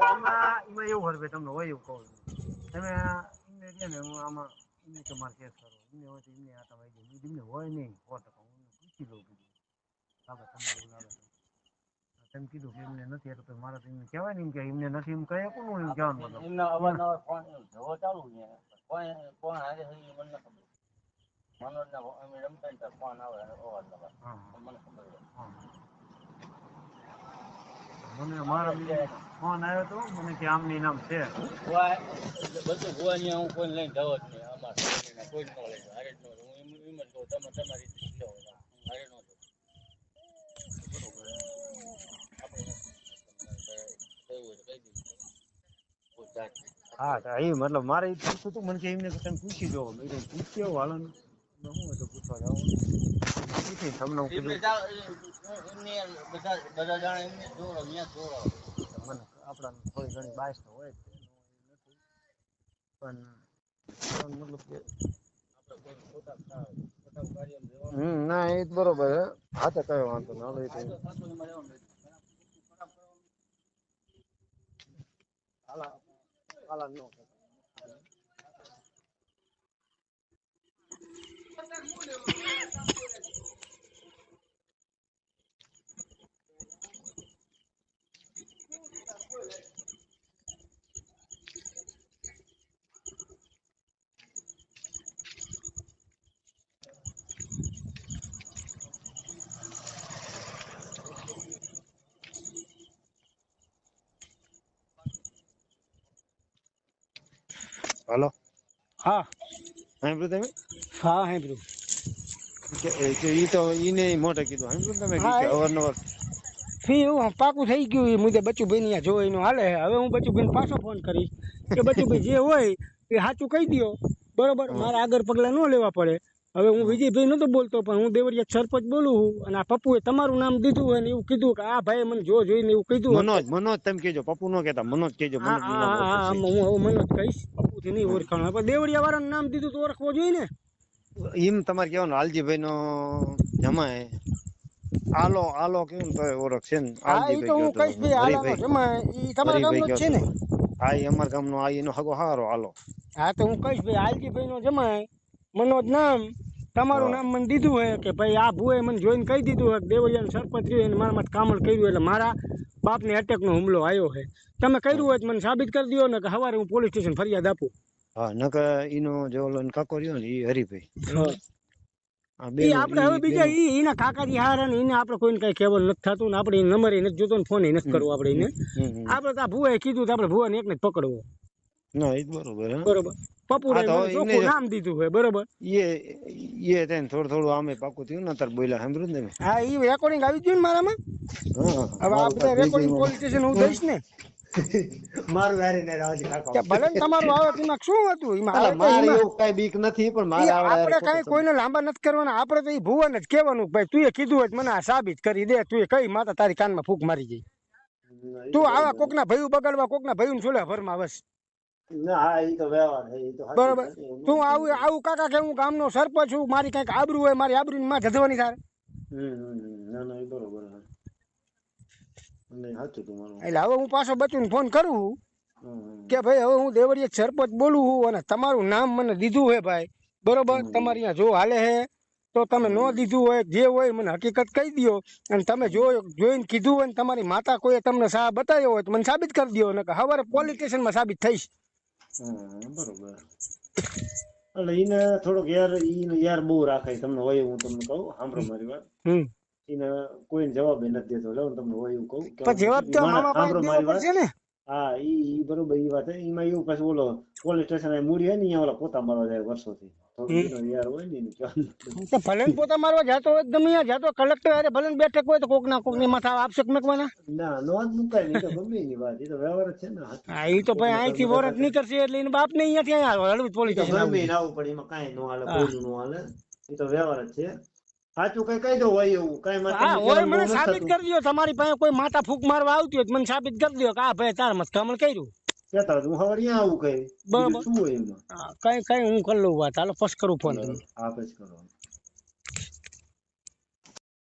એમાં એવું હોય તમને હોય એવું કહું તમે એમને છે ને હું આમાં એમને તમારે કેસ કરો એમને હોય તો એમને આટા વાગી જાય એમને હોય નહીં 100% હું પૂછી લઉં કીધું લાગે તમને એવું લાગે તમે કીધું કે એમને નથી એટલે મારે તો એમને કહેવાય ને કે એમને નથી એમ કહે કોનું એમ કહેવાનું મતલબ એમને અવારનવાર ફોન જવો ચાલુ છે કોણ હારે છે એ મને ખબર મનોજના અમે રમતા ને ફોન આવે અવારનવાર મને ખબર મને મારા ફોન આવ્યો તો મને કે આમની નામ છે બધું ભુવાની હું કોઈ લઈને જવો જ નહીં અમારે કોઈ જ ન લઈ હારે જ ન હું એમ જ કહું તમે તમારી રીતે લો હારે ન હા એ મતલબ મારે પૂછવું હતું મને કે એમને તમે પૂછી જો મેં પૂછી આવો હાલો ને શું હોય તો પૂછવા જાવ પૂછી તમને હું કીધું બધા જાણે એમને જોડો ત્યાં જોડો મને આપણા થોડી ઘણી બાયસ તો હોય જ નથી પણ મતલબ કે ના એ જ બરોબર હે હા તો કયો વાંધો ના હવે હાલા નો હાલો હા સાંભળ્યું તમે હા સાંભળ્યું કે ઈ તો ઈને મોઢે કીધું સાંભળ્યું તમે હા, કે અવારનવાર ફી એવું પાકું થઈ ગયું એ મુદ્દે બચુભાઈ ને જો એનું હાલે હવે હું બચુભાઈ પાછો ફોન કરીશ કે બચુભાઈ જે હોય એ સાચું કહી દો બરોબર મારે આગળ પગલા ન લેવા પડે હવે હું વિજયભાઈ નતો બોલતો પણ હું દેવરિયા સરપંચ બોલું છું અને આ પપ્પુએ તમારું નામ દીધું હોય ને એવું કીધું કે આ ભાઈ મને જો જોઈને એવું કીધું મનોજ તમે કહેજો પપ્પુ નો કહેતા મનોજ કહેજો હું હવે મનોજ કહીશ પપ્પુથી નહીં ઓળખાણ પણ દેવરિયા વાળાનું નામ દીધું તો ઓળખવો જોઈએ ને એમ તમારે કહેવાનું લાલજીભાઈ નો જમાય આલો કેવું તો ઓળખ છે ને હા એ તો હું કહીશ ભાઈ હાલાનો જમાય ઈ તમારા ગામનો જ છે ને હા એ અમારા ગામનો આ એનો હગો હારો હાલો હા તો હું કહીશ ભાઈ હાલજીભાઈ નો જમાય મનોજ નામ તમારું નામ મને દીધું હોય કે ભાઈ આ ભુએ મને જોઈને કહી દીધું હોય દેવરિયાનું સરપંચ રહ્યું એને મારા માટે કામળ કર્યું એટલે મારા બાપને એટેકનો હુમલો આવ્યો છે તમે કર્યું હોય તો મને સાબિત કરી દો ને કે સવારે હું પોલીસ સ્ટેશન ફરિયાદ આપું હા નકર ઈનો જે ઓલો કાકો રહ્યો ને ઈ હરીભાઈ ઈ આપણે હવે બીજા એના કાકાજી હારા ને એને આપણે કોઈને કઈ કહેવાનું નથી થતું ને આપણે નંબર નથી જોતો ને ફોન નથી કરવો આપણે એને આપણે તો આ ભુએ કીધું તો આપણે ભુવાને એકને જ પકડવો ના એ બરોબર બરોબર પપ્પુ ચોખ્ખું નામ દીધું હોય બરોબર એ તેને થોડું આમે પાકું થયું ને તાર બોલ્યા સાંભળ્યું ને હા એ રેકોર્ડિંગ આવી ગયું ને મારામાં હવે આ બધા રેકોર્ડિંગ પોલીસ સ્ટેશન હું દઈશ ને મારું હારે ને રાજી કાકા ભલે તમારું આવે તેમાં શું હતું એમાં મારે એવું કઈ બીક નથી પણ મારે આપણે કઈ કોઈને લાંબા નથી કરવાના આપણે તો એ ભુવન જ કહેવાનું ભાઈ તું કીધું હોય મને આ સાબિત કરી દે તું કઈ માતા તારી કાનમાં ફૂંક મારી ગઈ તું આવા કોકના ભયું બગાડવા કોકના ભયું છોલ્યા ભરમાં બસ બરોબર તું આવું કાકા કે હું ગામનો સરપંચ છું મારી કઈક આબરૂ હોય મારી આબરૂ માં જધવાની તારે એટલે હવે હું પાછો બચુને ફોન કરું કે ભાઈ હવે હું દેવરિયા સરપંચ બોલું છું અને તમારું નામ મને દીધું હોય ભાઈ બરોબર તમારે અહીંયા જો હાલે હે તો તમે ન દીધું હોય જે હોય મને હકીકત કહી દો અને તમે જોઈને કીધું હોય ને તમારી માતા કોઈ તમને સાહેબ બતાવ્યો હોય તો મને સાબિત કરી દો ને સવારે પોલીસ સ્ટેશનમાં સાબિત થઈશ બરોબર એટલે એને થોડોક યાર બહુ રાખે તમને હોય હું તમને કહું સાંભળો મારી વાત એને કોઈ જવાબ નથી દેતો. લો તમને હોય એવું કહું કે પણ જવાબ તો મામા પાસે સાંભળો દેવો મારી વાત. પડશે ને. હા ઈ બરોબર ઈ વાત હે. એમાં એવું પાછું ઓલો પોલીસ સ્ટેશન મૂડી હે ને અહીંયા ઓલા પોતા મારવા જાય વર્ષોથી. યાર હોય ને તો ભલે ને પોતા મારવા જાતો હોય ગમે ત્યાં જાતો કલેક્ટર અરે ભલે ને બેઠક હોય તો કોક ના કોક ની માથા આપશક મેકવાના. ના નો જ મુકાય નહીં તો ગમે એની વાત. એ તો વ્યવહાર જ છે ને. હા એ તો ભાઈ અહીંથી વોરંટ નીકળશે એટલે એને બાપ ને અહીંયાથી હળવું પોલીસ સ્ટેશન ગમે એને આવવું પડે એમાં કાંઈ નો હાલે, કોઈનું નો હાલે. એ તો વ્યવહાર જ છે. સાચું કઈ કહી દો હોય એવું કઈ માં હા હોય મને સાબિત કરી દો. તમારી પાસે કોઈ માથા ફૂક મારવા આવતી હોય મને સાબિત કરી દો કે આ ભાઈ તાર મસ્કામણ કર્યું. કેતા હું હવે અહીંયા આવું કઈ બરાબર શું હોય એમાં. કઈ હું કરી લઉં વાત. હાલો ફસ કરું ફોન. હા પછી કરો.